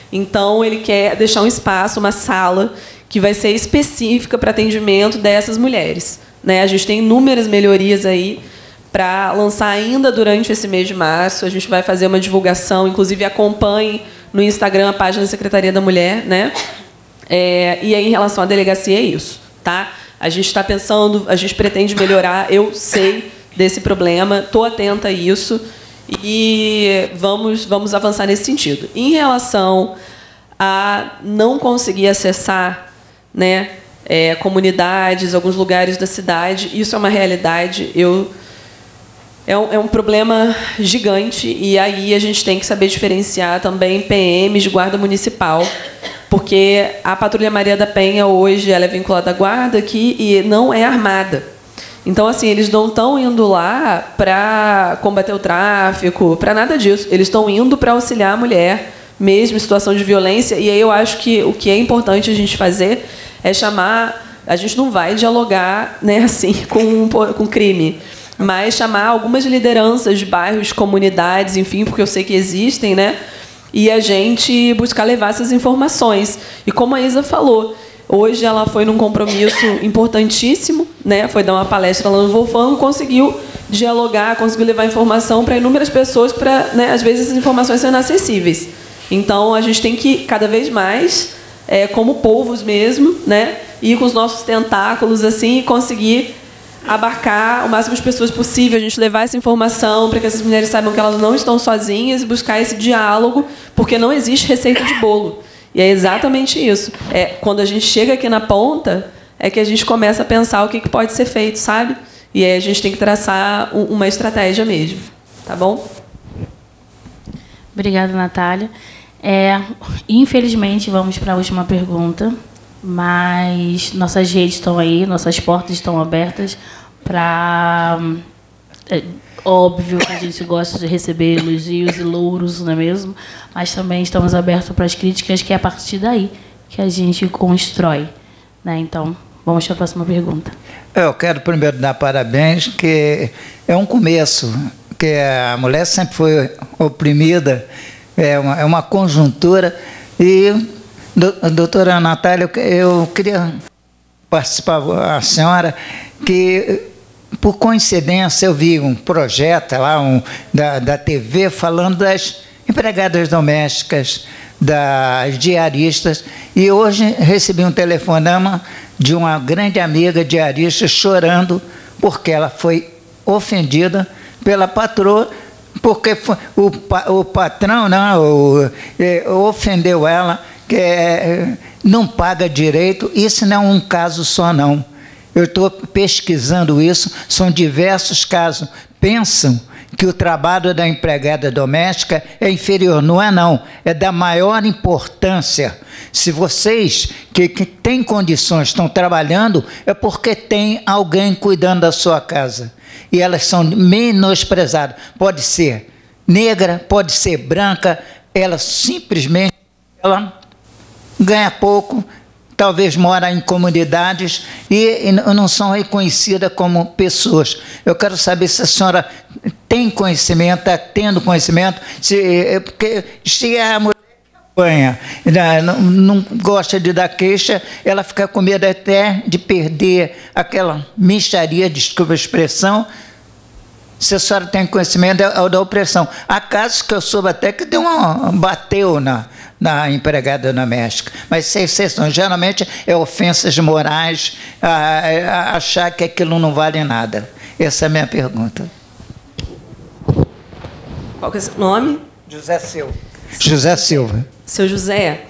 Então, ele quer deixar um espaço, uma sala, que vai ser específica para atendimento dessas mulheres, né? A gente tem inúmeras melhorias aí para lançar ainda durante esse mês de março. A gente vai fazer uma divulgação, inclusive acompanhe no Instagram a página da Secretaria da Mulher, né? E aí, em relação à delegacia, é isso. Tá? A gente está pensando, a gente pretende melhorar, eu sei desse problema, estou atenta a isso e vamos avançar nesse sentido. Em relação a não conseguir acessar, né, comunidades, alguns lugares da cidade, isso é uma realidade, é um problema gigante e aí a gente tem que saber diferenciar também PMs de guarda municipal, porque a Patrulha Maria da Penha hoje ela é vinculada à guarda aqui e não é armada. Então, assim, eles não estão indo lá para combater o tráfico, para nada disso. Eles estão indo para auxiliar a mulher, mesmo em situação de violência. E aí eu acho que o que é importante a gente fazer é chamar... A gente não vai dialogar, né, assim, com crime, mas chamar algumas lideranças de bairros, comunidades, enfim, porque eu sei que existem, né? E a gente buscar levar essas informações. E como a Isa falou, hoje ela foi num compromisso importantíssimo, né? Foi dar uma palestra lá no Wolfam, conseguiu dialogar, conseguiu levar informação para inúmeras pessoas, para, né, às vezes, essas informações são inacessíveis. Então, a gente tem que, cada vez mais, como povos mesmo, né, ir com os nossos tentáculos assim, e conseguir abarcar o máximo de pessoas possível, a gente levar essa informação para que essas mulheres saibam que elas não estão sozinhas e buscar esse diálogo, porque não existe receita de bolo. E é exatamente isso. Quando a gente chega aqui na ponta, é que a gente começa a pensar o que pode ser feito, sabe? E aí a gente tem que traçar uma estratégia mesmo. Tá bom? Obrigada, Natália. Infelizmente, vamos para a última pergunta. Mas nossas redes estão aí, nossas portas estão abertas para... óbvio que a gente gosta de receber elogios e louros, não é mesmo? Mas também estamos abertos para as críticas, que é a partir daí que a gente constrói, né? Então, vamos para a próxima pergunta. Eu quero primeiro dar parabéns, que é um começo, que a mulher sempre foi oprimida, é uma conjuntura e... Doutora Natália, eu queria participar a senhora que, por coincidência, eu vi um projeto lá da TV falando das empregadas domésticas, das diaristas, e hoje recebi um telefonema de uma grande amiga diarista chorando porque ela foi ofendida pela patroa, porque o patrão ofendeu ela, que não paga direito. Isso não é um caso só, não. Eu estou pesquisando isso, são diversos casos. Pensam que o trabalho da empregada doméstica é inferior. Não é, não. É da maior importância. Se vocês que têm condições estão trabalhando, é porque tem alguém cuidando da sua casa. E elas são menosprezadas. Pode ser negra, pode ser branca, ela simplesmente ganha pouco, talvez mora em comunidades e não são reconhecidas como pessoas. Eu quero saber se a senhora tem conhecimento, está tendo conhecimento, porque se a mulher apanha, não gosta de dar queixa, ela fica com medo até de perder aquela mixaria, desculpa a expressão. Se a senhora tem conhecimento, é o da opressão. Há casos que eu soube até que bateu na empregada doméstica. Mas sem exceção, geralmente é ofensas morais, achar que aquilo não vale nada. Essa é a minha pergunta. Qual que é o seu nome? José Silva. José Silva. Seu José,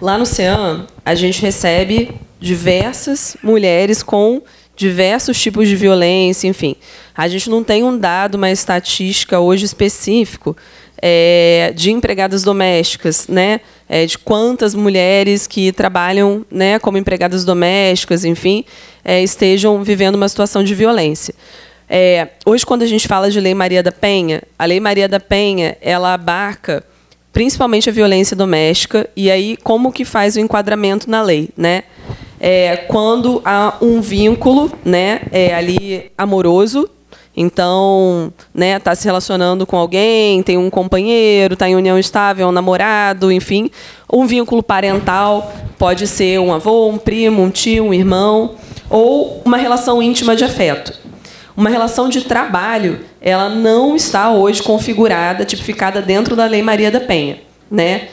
lá no CEAM, a gente recebe diversas mulheres com diversos tipos de violência, enfim. A gente não tem um dado, uma estatística hoje específico de empregadas domésticas, né? De quantas mulheres que trabalham, né, como empregadas domésticas, enfim, estejam vivendo uma situação de violência. Hoje, quando a gente fala de Lei Maria da Penha, a Lei Maria da Penha, ela abarca principalmente a violência doméstica, e aí como que faz o enquadramento na lei, né? Quando há um vínculo, né, ali amoroso, então, né, está se relacionando com alguém, tem um companheiro, está em união estável, um namorado, enfim, um vínculo parental, pode ser um avô, um primo, um tio, um irmão, ou uma relação íntima de afeto. Uma relação de trabalho, ela não está hoje configurada, tipificada dentro da Lei Maria da Penha, né?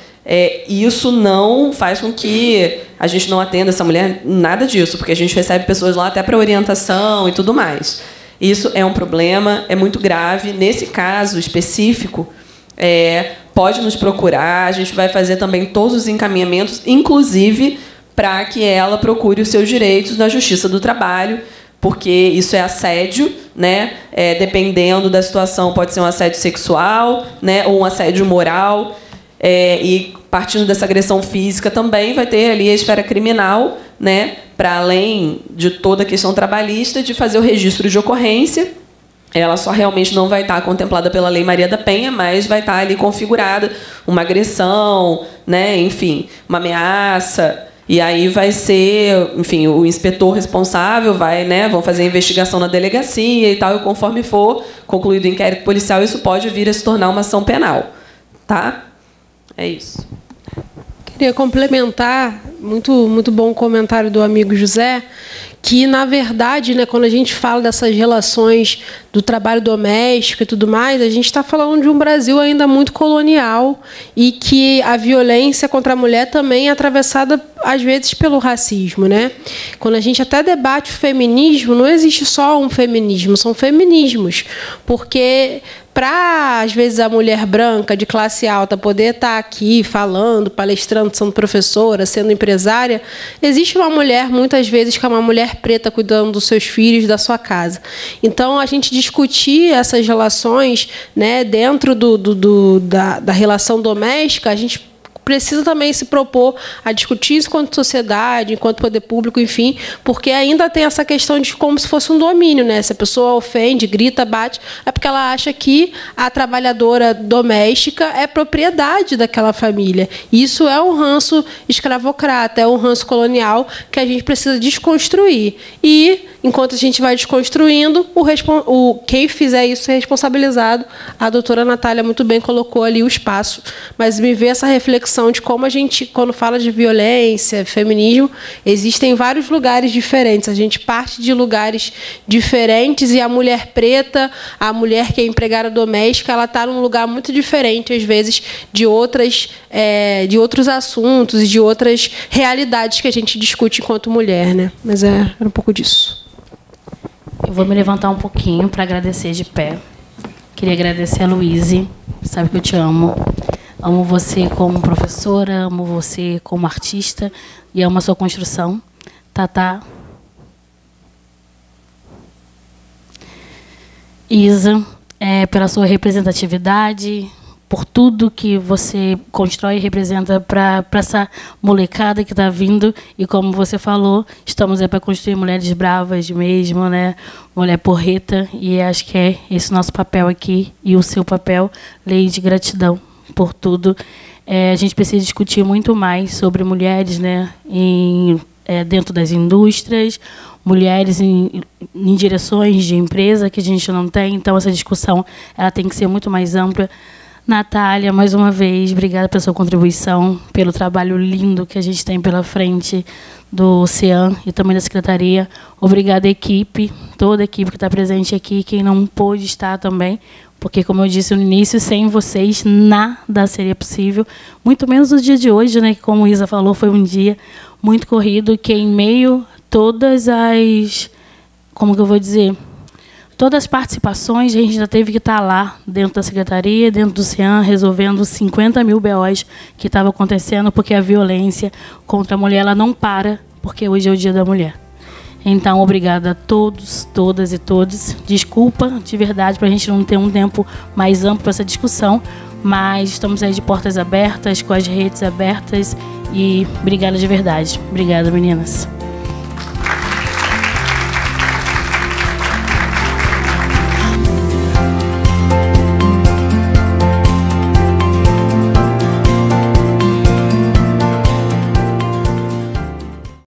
Isso não faz com que a gente não atenda essa mulher, nada disso, porque a gente recebe pessoas lá até para orientação e tudo mais. Isso é um problema, é muito grave. Nesse caso específico, pode nos procurar, a gente vai fazer também todos os encaminhamentos, inclusive para que ela procure os seus direitos na Justiça do Trabalho, porque isso é assédio, né? Dependendo da situação, pode ser um assédio sexual, né? Ou um assédio moral. E partindo dessa agressão física também vai ter ali a esfera criminal, né, para além de toda a questão trabalhista, de fazer o registro de ocorrência. Ela só realmente não vai estar contemplada pela Lei Maria da Penha, mas vai estar ali configurada uma agressão, né, enfim, uma ameaça. E aí vai ser, enfim, o inspetor responsável vai, né, vão fazer a investigação na delegacia e tal, e conforme for concluído o inquérito policial, isso pode vir a se tornar uma ação penal, tá? É isso. Queria complementar, muito bom o comentário do amigo José, que, na verdade, né, quando a gente fala dessas relações do trabalho doméstico e tudo mais, a gente está falando de um Brasil ainda muito colonial e que a violência contra a mulher também é atravessada, às vezes, pelo racismo, né? Quando a gente até debate o feminismo, não existe só um feminismo, são feminismos, porque para, às vezes, a mulher branca de classe alta poder estar aqui falando, palestrando, sendo professora, sendo empresária, existe uma mulher, muitas vezes, que é uma mulher preta cuidando dos seus filhos, da sua casa. Então, a gente discutir essas relações, né, dentro da relação doméstica, a gente precisa também se propor a discutir isso enquanto sociedade, enquanto poder público, enfim, porque ainda tem essa questão de como se fosse um domínio, né? Se a pessoa ofende, grita, bate, é porque ela acha que a trabalhadora doméstica é propriedade daquela família. Isso é um ranço escravocrata, é um ranço colonial que a gente precisa desconstruir. E, enquanto a gente vai desconstruindo, quem fizer isso é responsabilizado. A doutora Natália muito bem colocou ali o espaço, mas me vê essa reflexão de como a gente, quando fala de violência, feminismo, existem vários lugares diferentes. A gente parte de lugares diferentes e a mulher preta, a mulher que é empregada doméstica, ela está num lugar muito diferente, às vezes, de outros assuntos e de outras realidades que a gente discute enquanto mulher, né? Mas era um pouco disso. Eu vou me levantar um pouquinho para agradecer de pé. Queria agradecer a Luíse, sabe que eu te amo. Amo você como professora, amo você como artista e amo a sua construção. Isa, pela sua representatividade, por tudo que você constrói e representa para essa molecada que está vindo. E como você falou, estamos aí para construir mulheres bravas mesmo, né? Mulher porreta. E acho que é esse o nosso papel aqui e o seu papel. Leide, gratidão por tudo. A gente precisa discutir muito mais sobre mulheres, né? Dentro das indústrias, mulheres em direções de empresa que a gente não tem. Então, essa discussão ela tem que ser muito mais ampla. Natália, mais uma vez, obrigada pela sua contribuição, pelo trabalho lindo que a gente tem pela frente do CEAM e também da Secretaria. Obrigada, equipe, toda a equipe que está presente aqui, quem não pôde estar também, porque, como eu disse no início, sem vocês nada seria possível, muito menos o dia de hoje, né, que, como a Isa falou, foi um dia muito corrido, que em meio a todas as... Como que eu vou dizer? Todas as participações, a gente já teve que estar lá, dentro da Secretaria, dentro do CEAM, resolvendo 50 mil BOs que estavam acontecendo, porque a violência contra a mulher ela não para, porque hoje é o Dia da Mulher. Então, obrigada a todos, todas e todos. Desculpa, de verdade, para a gente não ter um tempo mais amplo para essa discussão, mas estamos aí de portas abertas, com as redes abertas, e obrigada de verdade. Obrigada, meninas.